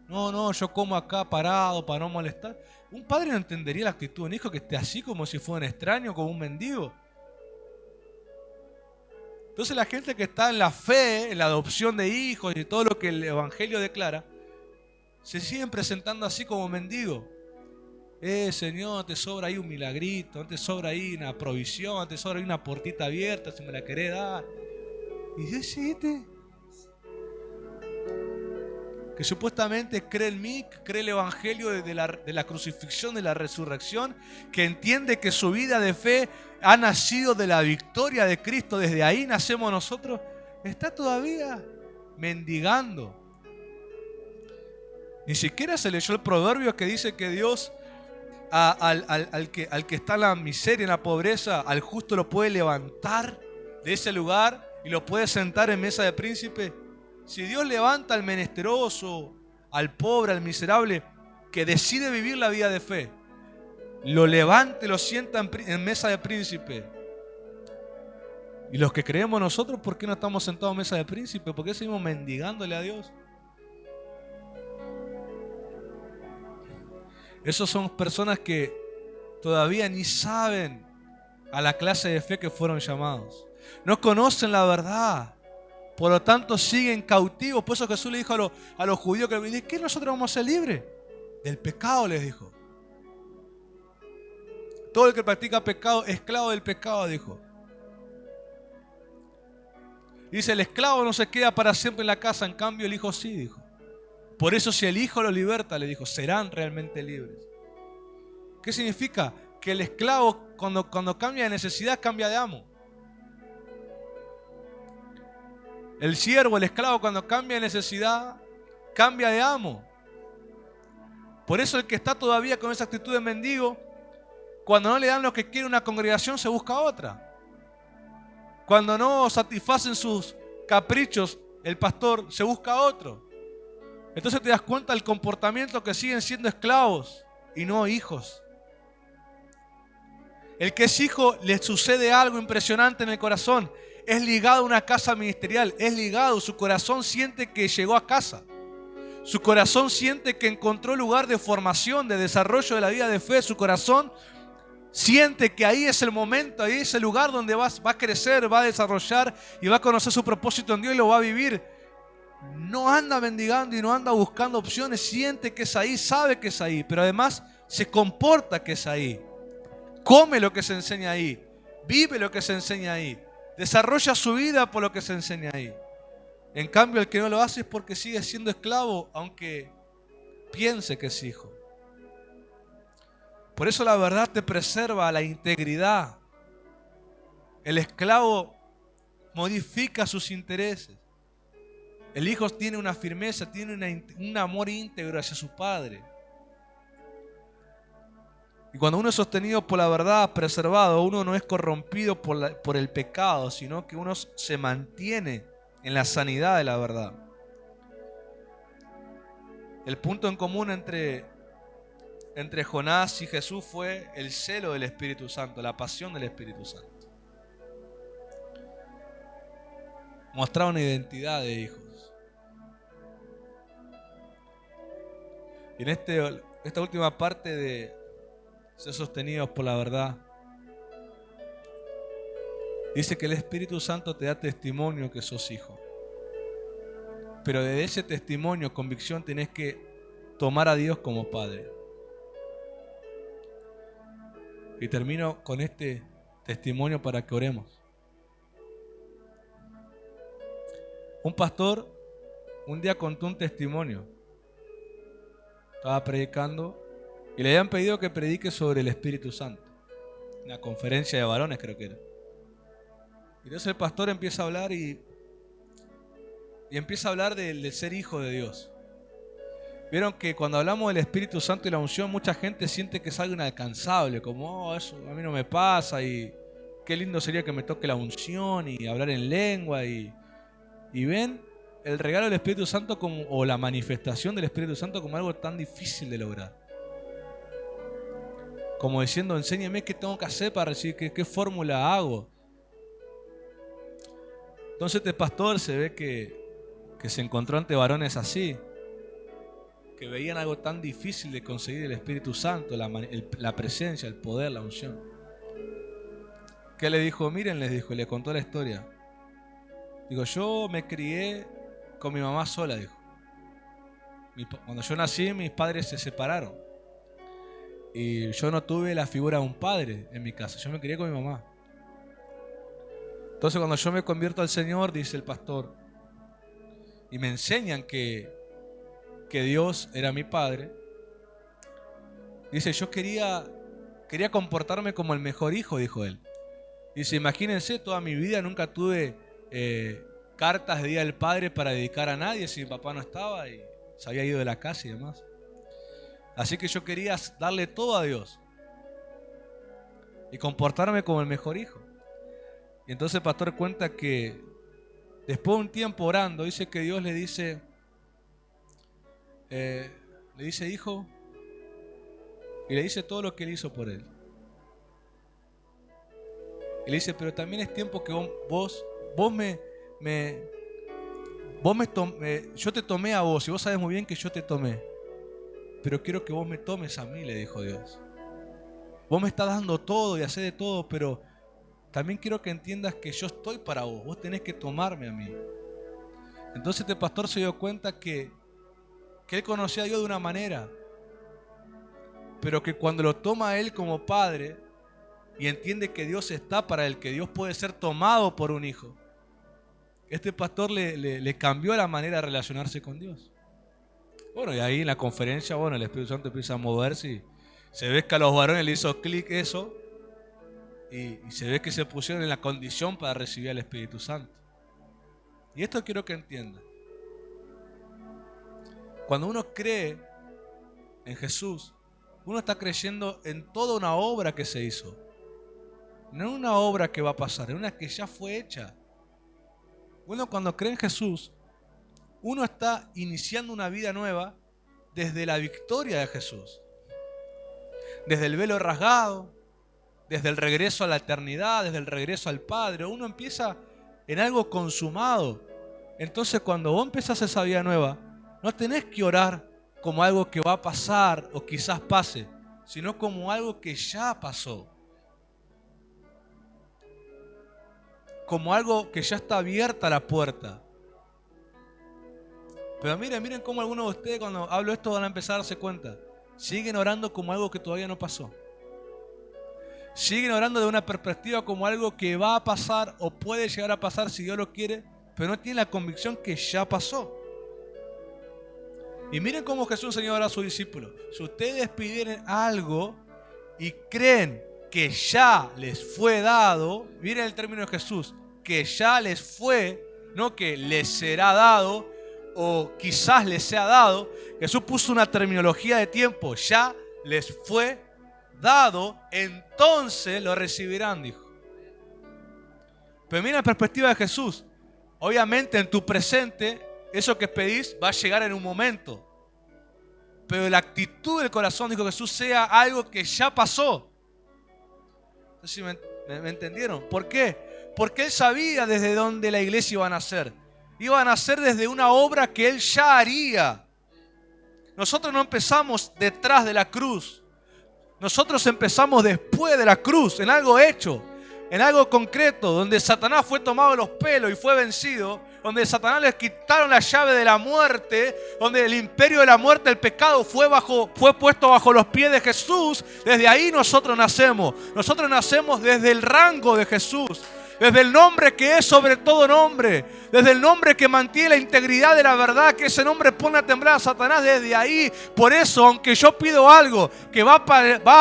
No, yo como acá parado para no molestar. Un padre no entendería la actitud de un hijo que esté así como si fuera un extraño, como un mendigo. Entonces la gente que está en la fe, en la adopción de hijos y todo lo que el Evangelio declara, se siguen presentando así como mendigos. Señor, te sobra ahí un milagrito, te sobra ahí una provisión, te sobra ahí una puertita abierta si me la querés dar. Y decite que supuestamente cree en mí, que cree el Evangelio de la crucifixión, de la resurrección, que entiende que su vida de fe ha nacido de la victoria de Cristo, desde ahí nacemos nosotros, está todavía mendigando. Ni siquiera se leyó el proverbio que dice que Dios al que está en la miseria, en la pobreza, al justo lo puede levantar de ese lugar y lo puede sentar en mesa de príncipe. Si Dios levanta al menesteroso, al pobre, al miserable, que decide vivir la vida de fe, lo levanta y lo sienta en mesa de príncipe. Y los que creemos nosotros, ¿por qué no estamos sentados en mesa de príncipe? ¿Por qué seguimos mendigándole a Dios? Esos son personas que todavía ni saben a la clase de fe que fueron llamados. No conocen la verdad. Por lo tanto siguen cautivos. Por eso Jesús le dijo a los judíos que ¿de qué nosotros vamos a ser libres? Del pecado, les dijo. Todo el que practica pecado, esclavo del pecado, dijo. Dice, el esclavo no se queda para siempre en la casa, en cambio el hijo sí, dijo. Por eso si el hijo los liberta, le dijo, serán realmente libres. ¿Qué significa? Que el esclavo cuando cambia de necesidad, cambia de amo. El siervo, el esclavo, cuando cambia de necesidad, cambia de amo. Por eso el que está todavía con esa actitud de mendigo, cuando no le dan lo que quiere una congregación, se busca otra. Cuando no satisfacen sus caprichos, el pastor se busca otro. Entonces te das cuenta del comportamiento que siguen siendo esclavos y no hijos. El que es hijo le sucede algo impresionante en el corazón. Es ligado a una casa ministerial, es ligado, su corazón siente que llegó a casa. Su corazón siente que encontró lugar de formación, de desarrollo de la vida de fe. Su corazón siente que ahí es el momento, ahí es el lugar donde va a crecer, va a desarrollar y va a conocer su propósito en Dios y lo va a vivir. No anda mendigando y no anda buscando opciones, siente que es ahí, sabe que es ahí, pero además se comporta que es ahí. Come lo que se enseña ahí, vive lo que se enseña ahí, desarrolla su vida por lo que se enseña ahí. En cambio, el que no lo hace es porque sigue siendo esclavo, aunque piense que es hijo. Por eso la verdad te preserva la integridad. El esclavo modifica sus intereses. El hijo tiene una firmeza, tiene un amor íntegro hacia su padre. Y cuando uno es sostenido por la verdad, preservado, uno no es corrompido por el pecado, sino que uno se mantiene en la sanidad de la verdad. El punto en común entre Jonás y Jesús fue el celo del Espíritu Santo, la pasión del Espíritu Santo. Mostraba una identidad de hijos. Y en esta última parte de ser sostenidos por la verdad, dice que el Espíritu Santo te da testimonio que sos hijo. Pero de ese testimonio, convicción, tenés que tomar a Dios como Padre. Y termino con este testimonio para que oremos. Un pastor un día contó un testimonio. Estaba predicando y le habían pedido que predique sobre el Espíritu Santo. Una conferencia de varones creo que era. Y entonces el pastor empieza a hablar y y empieza a hablar del ser hijo de Dios. Vieron que cuando hablamos del Espíritu Santo y la unción, mucha gente siente que es algo inalcanzable, como, oh, eso a mí no me pasa, y qué lindo sería que me toque la unción y hablar en lengua. Y ven el regalo del Espíritu Santo como, o la manifestación del Espíritu Santo como algo tan difícil de lograr. Como diciendo, enséñame qué tengo que hacer para recibir, qué fórmula hago. Entonces este pastor se ve que se encontró ante varones así, que veían algo tan difícil de conseguir el Espíritu Santo, la presencia, el poder, la unción. ¿Qué le dijo? Miren, les dijo, y le contó la historia. Digo, yo me crié con mi mamá sola, dijo. Cuando yo nací, mis padres se separaron. Y yo no tuve la figura de un padre en mi casa, yo me crié con mi mamá. Entonces cuando yo me convierto al Señor, dice el pastor, y me enseñan que Dios era mi padre, dice, yo quería comportarme como el mejor hijo, dijo él. Dice, imagínense, toda mi vida nunca tuve cartas de Día del Padre para dedicar a nadie si mi papá no estaba y se había ido de la casa y demás. Así que yo quería darle todo a Dios y comportarme como el mejor hijo. Y entonces el pastor cuenta que después de un tiempo orando, dice que Dios le dice, hijo, y le dice todo lo que él hizo por él. Y le dice, pero también es tiempo que yo te tomé a vos, y vos sabes muy bien que yo te tomé, pero quiero que vos me tomes a mí, le dijo Dios. Vos me estás dando todo y hacés de todo, pero también quiero que entiendas que yo estoy para vos, vos tenés que tomarme a mí. Entonces este pastor se dio cuenta que él conocía a Dios de una manera, pero que cuando lo toma a él como padre y entiende que Dios está para él, que Dios puede ser tomado por un hijo, este pastor le cambió la manera de relacionarse con Dios. Bueno, y ahí en la conferencia, el Espíritu Santo empieza a moverse y se ve que a los varones le hizo clic eso y se ve que se pusieron en la condición para recibir al Espíritu Santo. Y esto quiero que entiendan. Cuando uno cree en Jesús, uno está creyendo en toda una obra que se hizo. No en una obra que va a pasar, en una que ya fue hecha. Uno cuando cree en Jesús, uno está iniciando una vida nueva desde la victoria de Jesús. Desde el velo rasgado, desde el regreso a la eternidad, desde el regreso al Padre. Uno empieza en algo consumado. Entonces cuando vos empezás esa vida nueva, no tenés que orar como algo que va a pasar o quizás pase, sino como algo que ya pasó. Como algo que ya está abierta la puerta. Pero miren cómo algunos de ustedes cuando hablo esto van a empezar a darse cuenta. Siguen orando como algo que todavía no pasó. Siguen orando de una perspectiva como algo que va a pasar o puede llegar a pasar si Dios lo quiere, pero no tienen la convicción que ya pasó. Y miren cómo Jesús enseñó a sus discípulos. Si ustedes pidieran algo y creen que ya les fue dado, miren el término de Jesús, que ya les fue, no que les será dado o quizás les sea dado. Jesús puso una terminología de tiempo, ya les fue dado, entonces lo recibirán, dijo. Pero mira la perspectiva de Jesús. Obviamente en tu presente, eso que pedís va a llegar en un momento. Pero la actitud del corazón, dijo Jesús, sea algo que ya pasó. No sé si me entendieron. ¿Por qué? Porque Él sabía desde dónde la iglesia iba a nacer. Iba a nacer desde una obra que Él ya haría. Nosotros no empezamos detrás de la cruz. Nosotros empezamos después de la cruz, en algo hecho, en algo concreto, donde Satanás fue tomado de los pelos y fue vencido, donde Satanás les quitaron la llave de la muerte, donde el imperio de la muerte, el pecado, fue puesto bajo los pies de Jesús. Desde ahí nosotros nacemos. Nosotros nacemos desde el rango de Jesús, desde el nombre que es sobre todo nombre, desde el nombre que mantiene la integridad de la verdad, que ese nombre pone a temblar a Satanás desde ahí. Por eso, aunque yo pido algo que va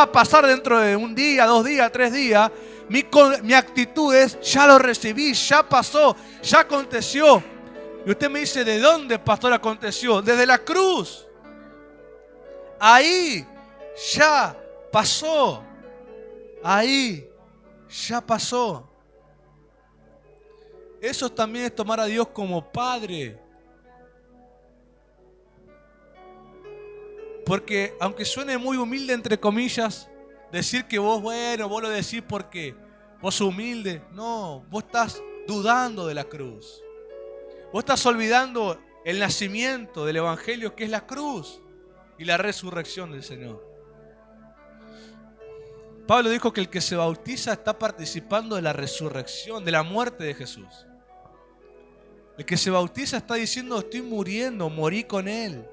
a pasar dentro de un día, 2 días, 3 días, mi actitud es, ya lo recibí, ya pasó, ya aconteció. Y usted me dice, ¿de dónde, pastor, aconteció? Desde la cruz. Ahí ya pasó. Ahí ya pasó. Eso también es tomar a Dios como Padre. Porque aunque suene muy humilde, entre comillas, decir que vos, bueno, vos lo decís porque vos sos humilde. No, vos estás dudando de la cruz. Vos estás olvidando el nacimiento del Evangelio, que es la cruz y la resurrección del Señor. Pablo dijo que el que se bautiza está participando de la resurrección, de la muerte de Jesús. El que se bautiza está diciendo, estoy muriendo, morí con Él.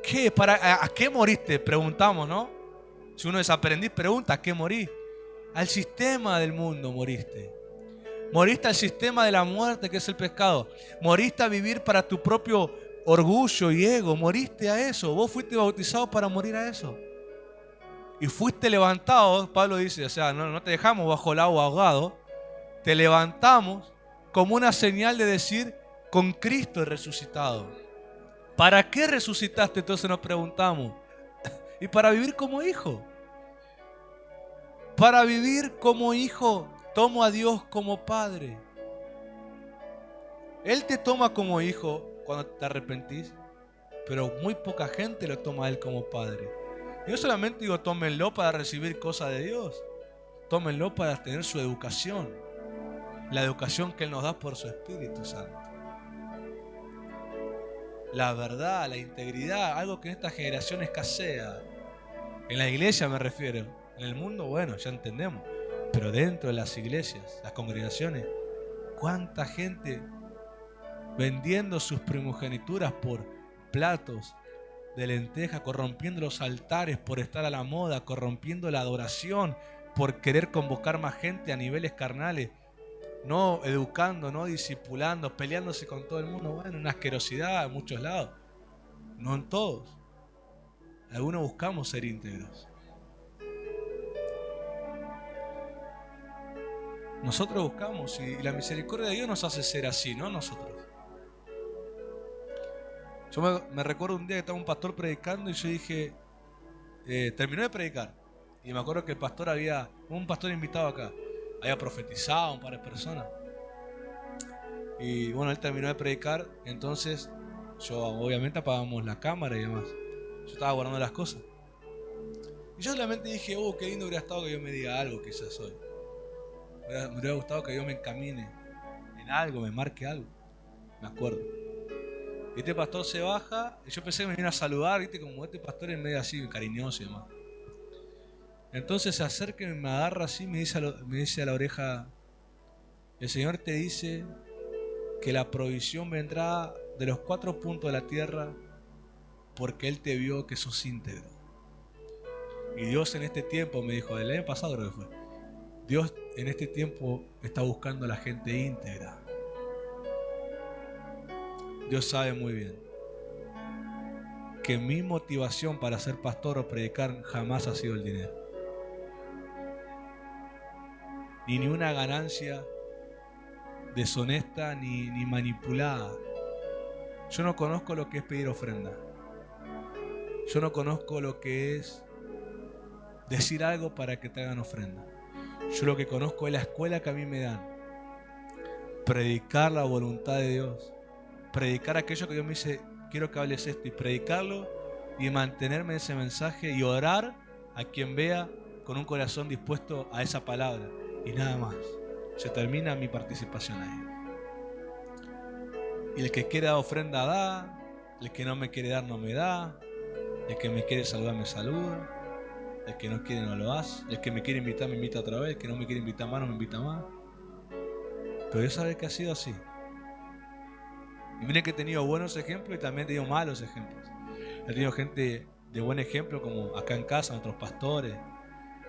¿Qué? ¿A qué moriste? Preguntamos, ¿no? Si uno es aprendiz, pregunta, ¿a qué morí? Al sistema del mundo moriste. Moriste al sistema de la muerte, que es el pecado. Moriste a vivir para tu propio orgullo y ego. Moriste a eso. Vos fuiste bautizado para morir a eso. Y fuiste levantado, Pablo dice, o sea, no te dejamos bajo el agua ahogado. Te levantamos como una señal de decir, con Cristo he resucitado. ¿Para qué resucitaste? Entonces nos preguntamos. Y para vivir como hijo. Para vivir como hijo, tomo a Dios como Padre. Él te toma como hijo cuando te arrepentís, pero muy poca gente lo toma a Él como Padre. Yo solamente digo, tómenlo para recibir cosas de Dios. Tómenlo para tener su educación. La educación que Él nos da por su Espíritu Santo. La verdad, la integridad, algo que en esta generación escasea. En la iglesia me refiero. En el mundo, bueno, ya entendemos. Pero dentro de las iglesias, las congregaciones, ¿cuánta gente vendiendo sus primogenituras por platos de lenteja, corrompiendo los altares por estar a la moda, corrompiendo la adoración por querer convocar más gente a niveles carnales, no educando, no discipulando, peleándose con todo el mundo? Bueno, una asquerosidad en muchos lados, no en todos. Algunos buscamos ser íntegros. Nosotros buscamos, y la misericordia de Dios nos hace ser así, no nosotros. Yo me recuerdo un día que estaba un pastor predicando y yo dije, terminó de predicar, y me acuerdo que el pastor un pastor invitado acá, había profetizado a un par de personas. Y bueno, él terminó de predicar, entonces yo obviamente apagamos la cámara y demás. Yo estaba guardando las cosas. Y yo solamente dije, qué lindo hubiera estado que Dios me diga algo quizás hoy. Me hubiera gustado que Dios me encamine en algo, me marque algo. Me acuerdo. Y este pastor se baja, y yo pensé que me vino a saludar, ¿viste? Como este pastor es medio así, cariñoso y demás. Entonces se acerca y me agarra así, me dice a la oreja, el Señor te dice que la provisión vendrá de los 4 puntos de la tierra porque Él te vio que sos íntegro. Y Dios en este tiempo, me dijo, el año pasado creo que fue, Dios en este tiempo está buscando a la gente íntegra. Dios sabe muy bien que mi motivación para ser pastor o predicar jamás ha sido el dinero. Ni una ganancia deshonesta ni manipulada. Yo no conozco lo que es pedir ofrenda. Yo no conozco lo que es decir algo para que te hagan ofrenda. Yo lo que conozco es la escuela que a mí me dan. Predicar la voluntad de Dios. Predicar aquello que Dios me dice, quiero que hables esto, y predicarlo y mantenerme en ese mensaje y orar a quien vea con un corazón dispuesto a esa palabra. Y nada más. Se termina mi participación ahí. Y el que quiere dar ofrenda da, el que no me quiere dar no me da, el que me quiere saludar me saluda, el que no quiere no lo hace, el que me quiere invitar me invita otra vez, el que no me quiere invitar más no me invita más. Pero yo sabe que ha sido así. Y miren que he tenido buenos ejemplos y también he tenido malos ejemplos. He tenido gente de buen ejemplo, como acá en casa, nuestros pastores,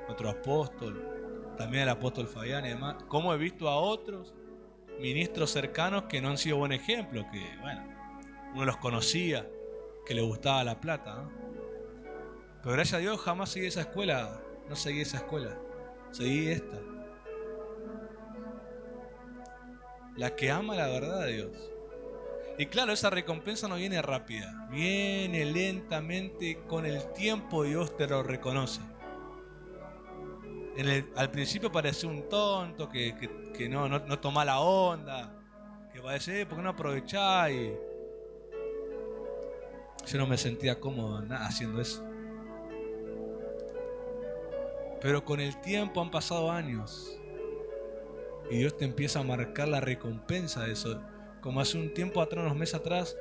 nuestro apóstol, también el apóstol Fabián y demás. Como he visto a otros ministros cercanos que no han sido buen ejemplo, que bueno, uno los conocía, que le gustaba la plata, ¿no? Pero gracias a Dios jamás seguí esa escuela, no seguí esa escuela, seguí esta. La que ama la verdad de Dios. Y claro, esa recompensa no viene rápida, viene lentamente. Con el tiempo Dios te lo reconoce. Al principio parecía un tonto que no toma la onda, que parece, ¿por qué no aprovechás? Y yo no me sentía cómodo haciendo eso. Pero con el tiempo han pasado años y Dios te empieza a marcar la recompensa de eso. Como hace un tiempo atrás, unos meses atrás,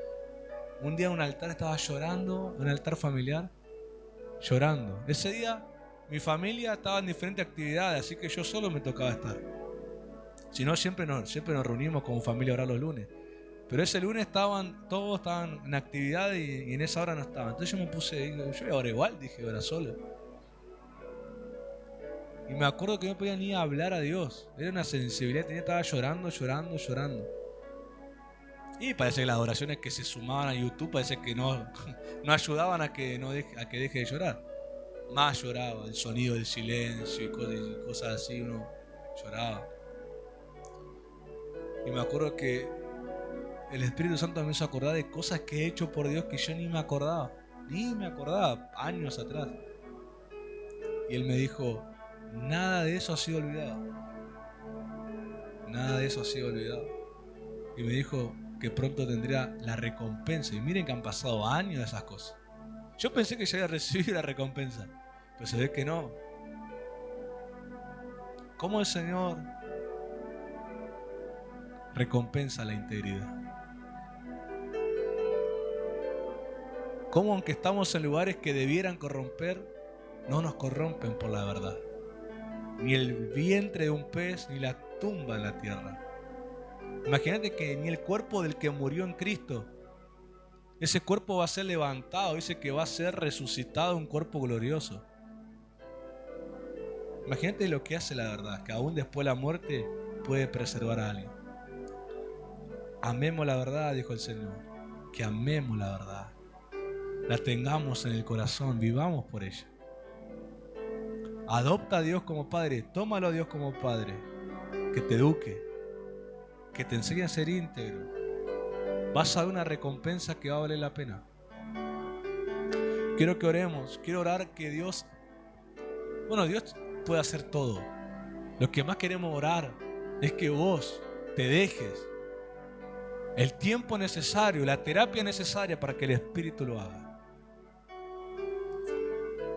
un día en un altar estaba llorando, un altar familiar, llorando. Ese día mi familia estaba en diferentes actividades, así que yo solo me tocaba estar. Si no, siempre nos reunimos como familia a orar los lunes. Pero ese lunes todos estaban en actividad y en esa hora no estaban. Entonces yo me puse, yo iba a orar igual, dije, ahora solo. Y me acuerdo que no podía ni hablar a Dios. Era una sensibilidad, estaba llorando. Y parece que las oraciones que se sumaban a YouTube parece que no ayudaban a que deje de llorar. Más lloraba, el sonido del silencio y cosas así, uno lloraba. Y me acuerdo que el Espíritu Santo me hizo acordar de cosas que he hecho por Dios que yo ni me acordaba, años atrás. Y Él me dijo, nada de eso ha sido olvidado. Nada de eso ha sido olvidado. Y me dijo que pronto tendría la recompensa. Y miren que han pasado años de esas cosas. Yo pensé que ya había recibido la recompensa, pero se ve que no. ¿Cómo el Señor recompensa la integridad? ¿Cómo aunque estamos en lugares que debieran corromper, no nos corrompen por la verdad? Ni el vientre de un pez, ni la tumba en la tierra. Imagínate que ni el cuerpo del que murió en Cristo, ese cuerpo va a ser levantado, dice que va a ser resucitado un cuerpo glorioso. Imagínate lo que hace la verdad, que aún después de la muerte puede preservar a alguien. Amemos la verdad, dijo el Señor, que amemos la verdad, la tengamos en el corazón, vivamos por ella. Adopta a Dios como Padre, tómalo a Dios como Padre, que te eduque, que te enseñe a ser íntegro. Vas a ver una recompensa que va a valer la pena. Quiero que oremos, quiero orar que Dios puede hacer todo. Lo que más queremos orar es que vos te dejes el tiempo necesario, la terapia necesaria para que el Espíritu lo haga.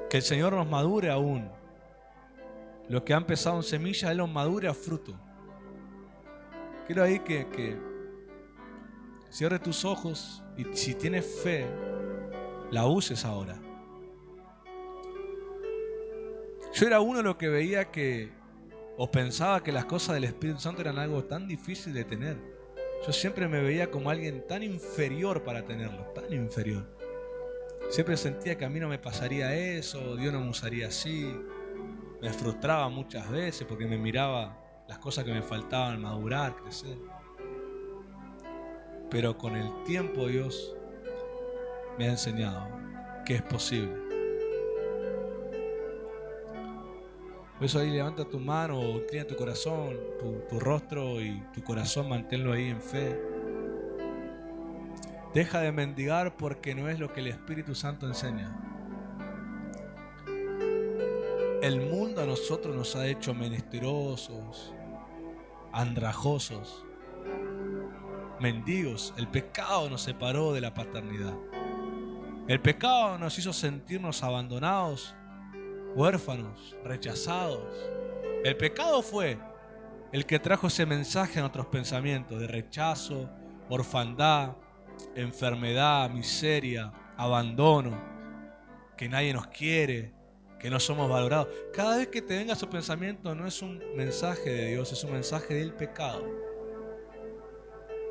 Que el Señor nos madure aún. Lo que ha empezado en semilla, Él nos madure a fruto. Quiero ahí que cierre tus ojos y si tienes fe, la uses ahora. Yo era uno de los que veía o pensaba que las cosas del Espíritu Santo eran algo tan difícil de tener. Yo siempre me veía como alguien tan inferior para tenerlo, tan inferior. Siempre sentía que a mí no me pasaría eso, Dios no me usaría así. Me frustraba muchas veces porque me miraba las cosas que me faltaban madurar, crecer. Pero con el tiempo Dios me ha enseñado que es posible. Por eso ahí levanta tu mano o inclina tu corazón, tu rostro y tu corazón, manténlo ahí en fe. Deja de mendigar porque no es lo que el Espíritu Santo enseña. El mundo a nosotros nos ha hecho menesterosos, andrajosos, mendigos. El pecado nos separó de la paternidad. El pecado nos hizo sentirnos abandonados, huérfanos, rechazados. El pecado fue el que trajo ese mensaje a nuestros pensamientos de rechazo, orfandad, enfermedad, miseria, abandono, que nadie nos quiere, que no somos valorados. Cada vez que te venga su pensamiento no es un mensaje de Dios, es un mensaje del pecado.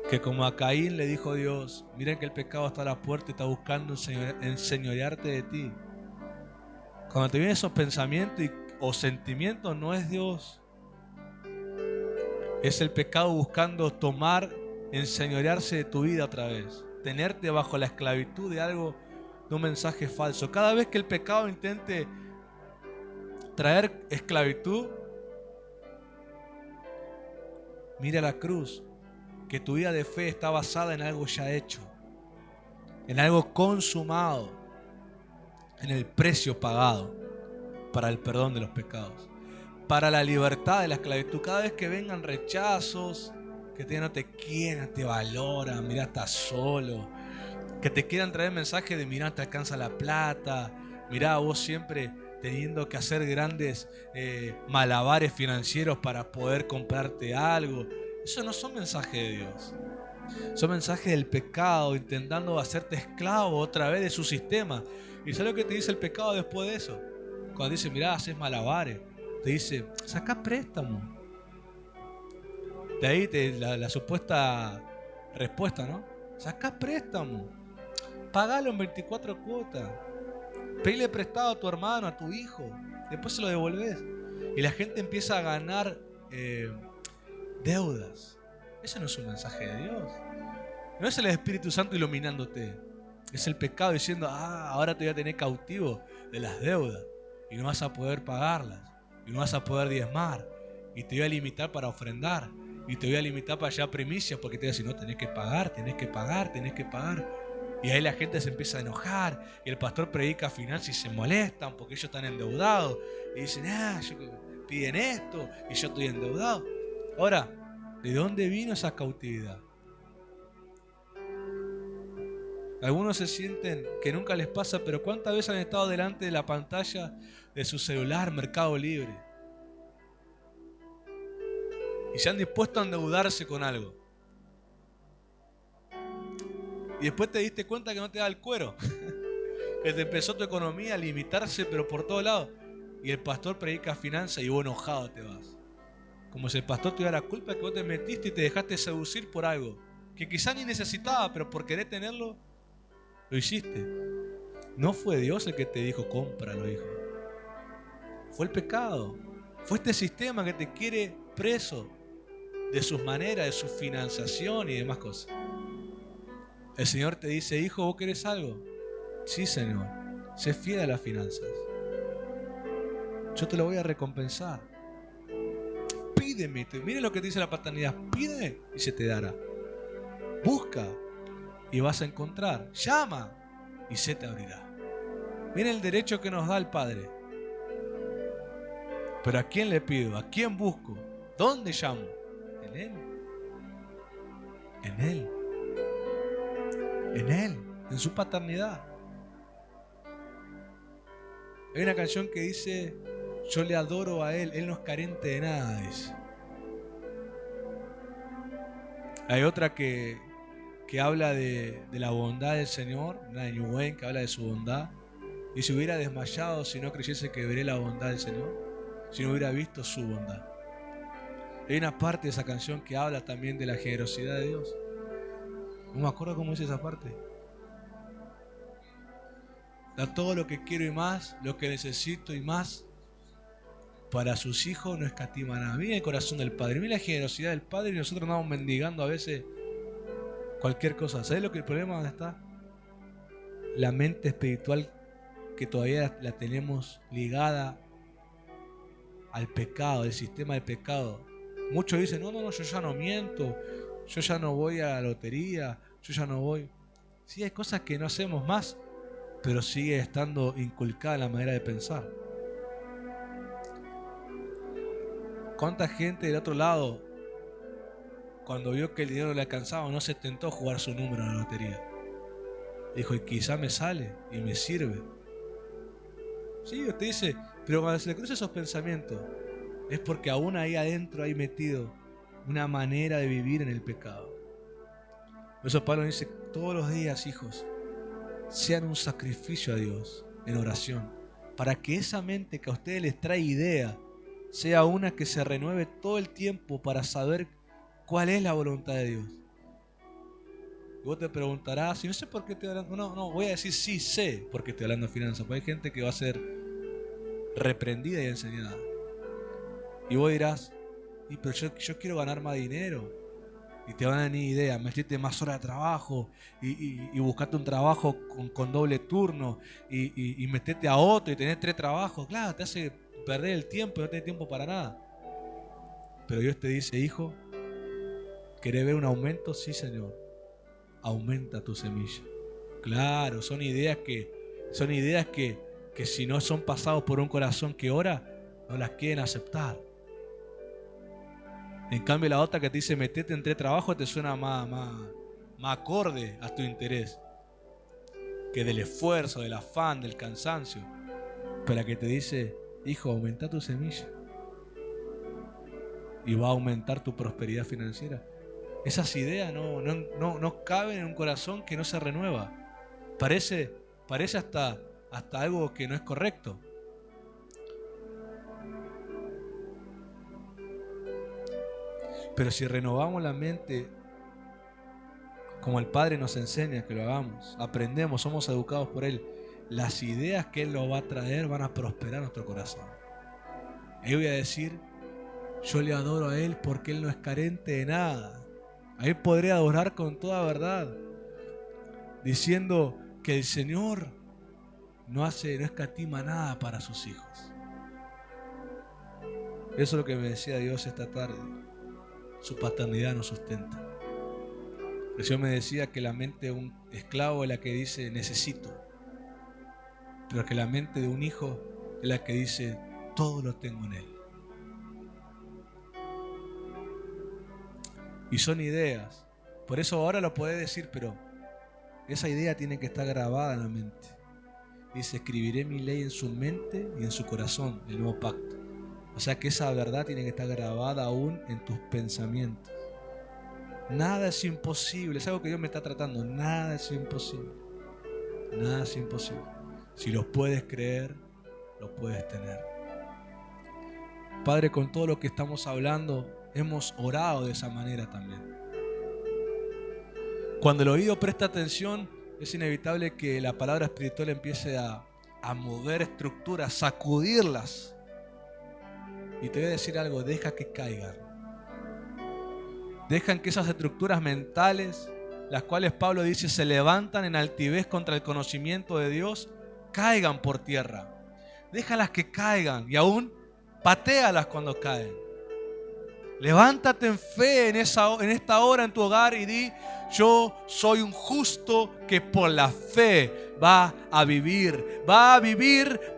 Que como a Caín le dijo Dios, miren que el pecado está a la puerta y está buscando enseñorearte de ti. Cuando te vienen esos pensamientos o sentimientos, no es Dios. Es el pecado buscando enseñorearse de tu vida otra vez. Tenerte bajo la esclavitud de algo, de un mensaje falso. Cada vez que el pecado intente traer esclavitud, mira la cruz. que tu vida de fe está basada en algo ya hecho, en algo consumado, en el precio pagado para el perdón de los pecados, para la libertad de la esclavitud. Cada vez que vengan rechazos, que no te quieran, te valoran, mira, estás solo, que te quieran traer mensajes de mira, te alcanza la plata, mira, vos siempre teniendo que hacer grandes malabares financieros para poder comprarte algo. Eso no son mensajes de Dios. Son mensajes del pecado, intentando hacerte esclavo otra vez de su sistema. ¿Y sabes lo que te dice el pecado después de eso? Cuando dice, mirá, haces malabares, te dice, sacá préstamo. De ahí la supuesta respuesta, ¿no? Sacá préstamo, pagalo en 24 cuotas, pedile prestado a tu hermano, a tu hijo, después se lo devolvés. Y la gente empieza a ganar deudas. Ese no es un mensaje de Dios. No es el Espíritu Santo iluminándote. Es el pecado diciendo, ahora te voy a tener cautivo de las deudas y no vas a poder pagarlas y no vas a poder diezmar y te voy a limitar para ofrendar y te voy a limitar para allá primicias, porque te voy a decir, no, tenés que pagar, tenés que pagar, tenés que pagar. Y ahí la gente se empieza a enojar y el pastor predica finanzas y se molestan porque ellos están endeudados y dicen, piden esto y yo estoy endeudado. Ahora, ¿de dónde vino esa cautividad? Algunos se sienten que nunca les pasa, pero ¿cuántas veces han estado delante de la pantalla de su celular, Mercado Libre? Y se han dispuesto a endeudarse con algo. Y después te diste cuenta que no te da el cuero. Que te empezó tu economía a limitarse, pero por todos lados. Y el pastor predica finanzas y vos enojado te vas. Como si el pastor tuviera la culpa de que vos te metiste y te dejaste seducir por algo que quizá ni necesitaba, pero por querer tenerlo, lo hiciste. No fue Dios el que te dijo, cómpralo, hijo. Fue el pecado. Fue este sistema que te quiere preso de sus maneras, de su financiación y demás cosas. El Señor te dice, hijo, ¿vos querés algo? Sí, Señor. Sé fiel a las finanzas. Yo te lo voy a recompensar. Pídeme. Mire lo que te dice la paternidad. Pide y se te dará. Busca y vas a encontrar. Llama y se te abrirá. Mira el derecho que nos da el Padre. Pero ¿a quién le pido? ¿A quién busco? ¿Dónde llamo? En Él. En Él. En Él. En su paternidad. Hay una canción que dice, yo le adoro a Él, Él no es carente de nada, dice. Hay otra que habla de la bondad del Señor, una de New Wayne que habla de su bondad. Y si hubiera desmayado si no creyese que veré la bondad del Señor, si no hubiera visto su bondad. Hay una parte de esa canción que habla también de la generosidad de Dios. No me acuerdo cómo dice esa parte. Da todo lo que quiero y más, lo que necesito y más. Para sus hijos no escatima nada. Mira el corazón del Padre, mira la generosidad del Padre, y nosotros andamos mendigando a veces cualquier cosa. ¿Sabes lo que el problema dónde está? La mente espiritual que todavía la tenemos ligada al pecado, al sistema del pecado. Muchos dicen, no, yo ya no miento, yo ya no voy a la lotería, yo ya no voy. Sí, hay cosas que no hacemos más, pero sigue estando inculcada la manera de pensar. ¿Cuánta gente del otro lado, cuando vio que el dinero le alcanzaba, no se tentó a jugar su número en la lotería? Dijo, y quizá me sale y me sirve. Sí, usted dice, pero cuando se le cruzan esos pensamientos, es porque aún ahí adentro hay metido una manera de vivir en el pecado. Por eso Pablo dice, todos los días, hijos, sean un sacrificio a Dios en oración, para que esa mente que a ustedes les trae idea, sea una que se renueve todo el tiempo para saber cuál es la voluntad de Dios. Y vos te preguntarás, y no sé por qué estoy hablando, no, voy a decir sí sé por qué estoy hablando de finanzas, porque hay gente que va a ser reprendida y enseñada. Y vos dirás, pero yo quiero ganar más dinero. Y te van a dar ni idea, meterte más horas de trabajo y buscarte un trabajo con doble turno y meterte a otro y tener 3 trabajos. Claro, te hace perder el tiempo y no tenés tiempo para nada. Pero Dios te dice, hijo, ¿Querés ver un aumento? Sí, Señor. Aumenta tu semilla. Claro, son ideas que si no son pasados por un corazón que ora, no las quieren aceptar. En cambio, la otra que te dice metete entre trabajo te suena más acorde a tu interés que del esfuerzo, del afán, del cansancio. Pero la que te dice, hijo, aumenta tu semilla y va a aumentar tu prosperidad financiera. Esas ideas no caben en un corazón que no se renueva. Parece hasta algo que no es correcto. Pero si renovamos la mente como el Padre nos enseña que lo hagamos, aprendemos, somos educados por Él, las ideas que Él nos va a traer van a prosperar nuestro corazón. Y voy a decir, yo le adoro a Él porque Él no es carente de nada. A Él podré adorar con toda verdad, diciendo que el Señor no escatima nada para sus hijos. Eso es lo que me decía Dios esta tarde. Su paternidad nos sustenta. El Señor me decía que la mente de un esclavo es la que dice necesito, pero que la mente de un hijo es la que dice todo lo tengo en Él. Y son ideas. Por eso ahora lo podés decir, pero esa idea tiene que estar grabada en la mente. Dice, escribiré mi ley en su mente y en su corazón, el nuevo pacto. O sea que esa verdad tiene que estar grabada aún en tus pensamientos. Nada es imposible. Es algo que Dios me está tratando. Nada es imposible. Nada es imposible. Si lo puedes creer, lo puedes tener. Padre, con todo lo que estamos hablando, hemos orado de esa manera también. Cuando el oído presta atención, es inevitable que la palabra espiritual empiece a mover estructuras, sacudirlas. Y te voy a decir algo, deja que caigan. Dejan que esas estructuras mentales, las cuales Pablo dice se levantan en altivez contra el conocimiento de Dios, caigan por tierra. Déjalas que caigan y aún patéalas cuando caen. Levántate en fe en esta hora en tu hogar y di, yo soy un justo que por la fe va a vivir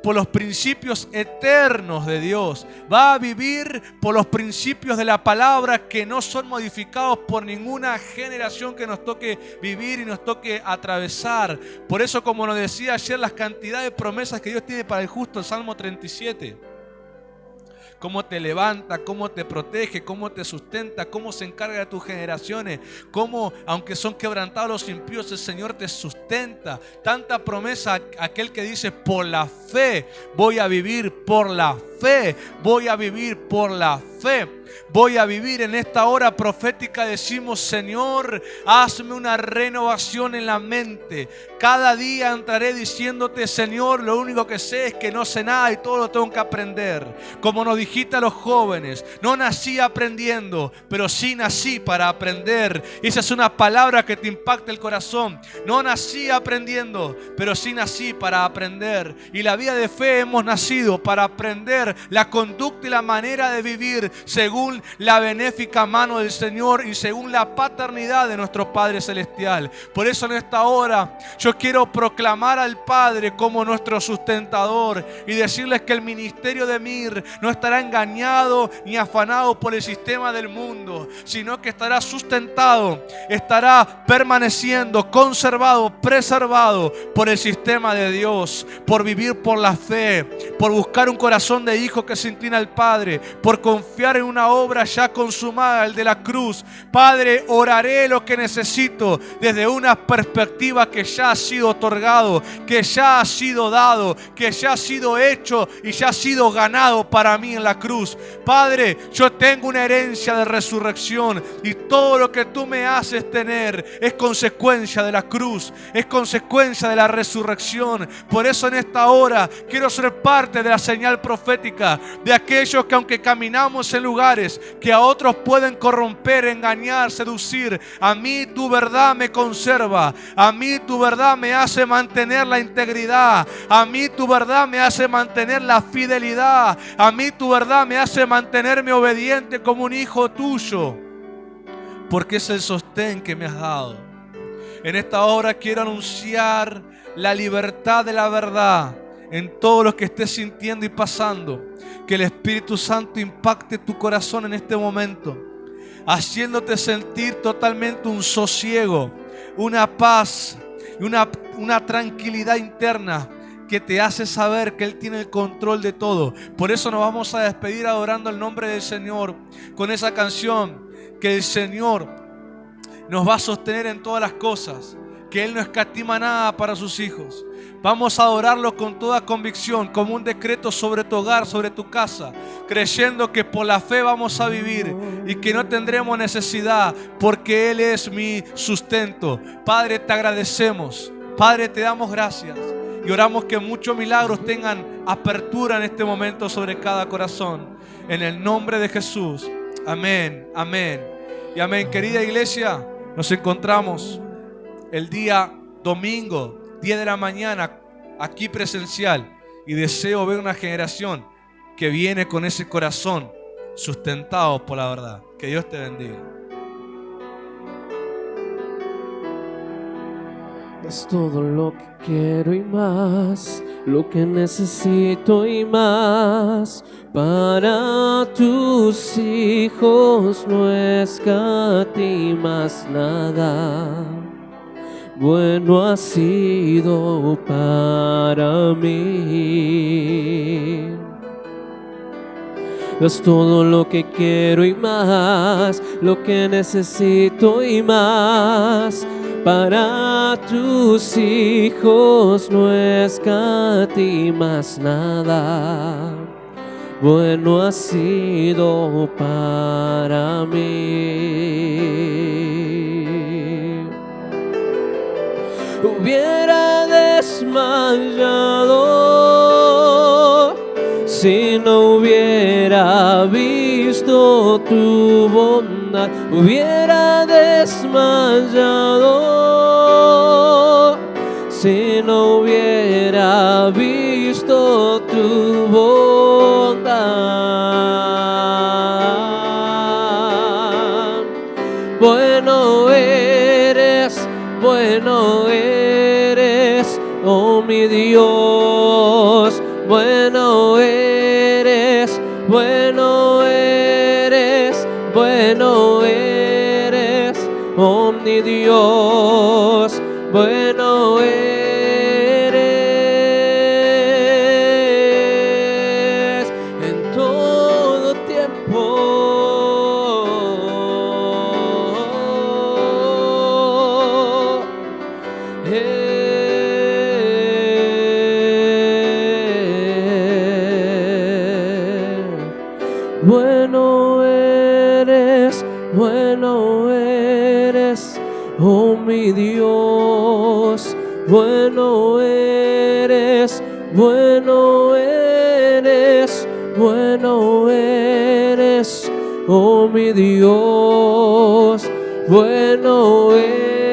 por los principios eternos de Dios, va a vivir por los principios de la palabra que no son modificados por ninguna generación que nos toque vivir y nos toque atravesar. Por eso, como nos decía ayer, las cantidades de promesas que Dios tiene para el justo, el Salmo 37. Cómo te levanta, cómo te protege, cómo te sustenta, cómo se encarga de tus generaciones, cómo, aunque son quebrantados los impíos, el Señor te sustenta. Tanta promesa, aquel que dice, por la fe voy a vivir, por la fe voy a vivir, por la fe voy a vivir. En esta hora profética decimos, Señor, hazme una renovación en la mente. Cada día entraré diciéndote, Señor, lo único que sé es que no sé nada y todo lo tengo que aprender. Como nos dijiste a los jóvenes, no nací aprendiendo, pero sí nací para aprender. Y esa es una palabra que te impacta el corazón. No nací aprendiendo, pero sí nací para aprender. Y la vida de fe hemos nacido para aprender la conducta y la manera de vivir según la benéfica mano del Señor y según la paternidad de nuestro Padre Celestial. Por eso en esta hora yo quiero proclamar al Padre como nuestro sustentador y decirles que el ministerio de MIR no estará engañado ni afanado por el sistema del mundo, sino que estará sustentado, estará permaneciendo, conservado, preservado por el sistema de Dios, por vivir por la fe, por buscar un corazón de hijo que se inclina al Padre, por confiar en una obra ya consumada, el de la cruz. Padre, oraré lo que necesito desde una perspectiva que ya ha sido otorgado, que ya ha sido dado, que ya ha sido hecho y ya ha sido ganado para mí en la cruz. Padre, yo tengo una herencia de resurrección y todo lo que tú me haces tener es consecuencia de la cruz, es consecuencia de la resurrección. Por eso en esta hora quiero ser parte de la señal profética de aquellos que, aunque caminamos en lugares que a otros pueden corromper, engañar, seducir, a mí tu verdad me conserva, a mí tu verdad me hace mantener la integridad, a mí tu verdad me hace mantener la fidelidad, a mí tu verdad me hace mantenerme obediente como un hijo tuyo. porque es el sostén que me has dado. En esta hora quiero anunciar la libertad de la verdad en todo lo que estés sintiendo y pasando. Que el Espíritu Santo impacte tu corazón en este momento, haciéndote sentir totalmente un sosiego, una paz y una tranquilidad interna que te hace saber que Él tiene el control de todo. Por eso nos vamos a despedir adorando el nombre del Señor con esa canción, que el Señor nos va a sostener en todas las cosas, que Él no escatima nada para sus hijos. Vamos a adorarlo con toda convicción, como un decreto sobre tu hogar, sobre tu casa, creyendo que por la fe vamos a vivir y que no tendremos necesidad, porque Él es mi sustento. Padre, te agradecemos. Padre, te damos gracias y oramos que muchos milagros tengan apertura en este momento sobre cada corazón. En el nombre de Jesús. Amén, amén y amén. Querida iglesia, nos encontramos el día domingo, 10 de la mañana, aquí presencial, y deseo ver una generación que viene con ese corazón sustentado por la verdad. Que Dios te bendiga. Es todo lo que quiero y más, lo que necesito y más. Para tus hijos no escatimas nada. Bueno ha sido para mí. Es todo lo que quiero y más, lo que necesito y más. Para tus hijos no escatimas nada. Bueno ha sido para mí. Hubiera desmayado si no hubiera visto tu bondad. Hubiera desmayado si no hubiera visto tu bondad. Bueno eres, oh mi Dios. Bueno eres, oh mi Dios. Bueno eres en todo tiempo. Bueno eres, oh mi Dios. Bueno eres, oh mi Dios. Bueno eres.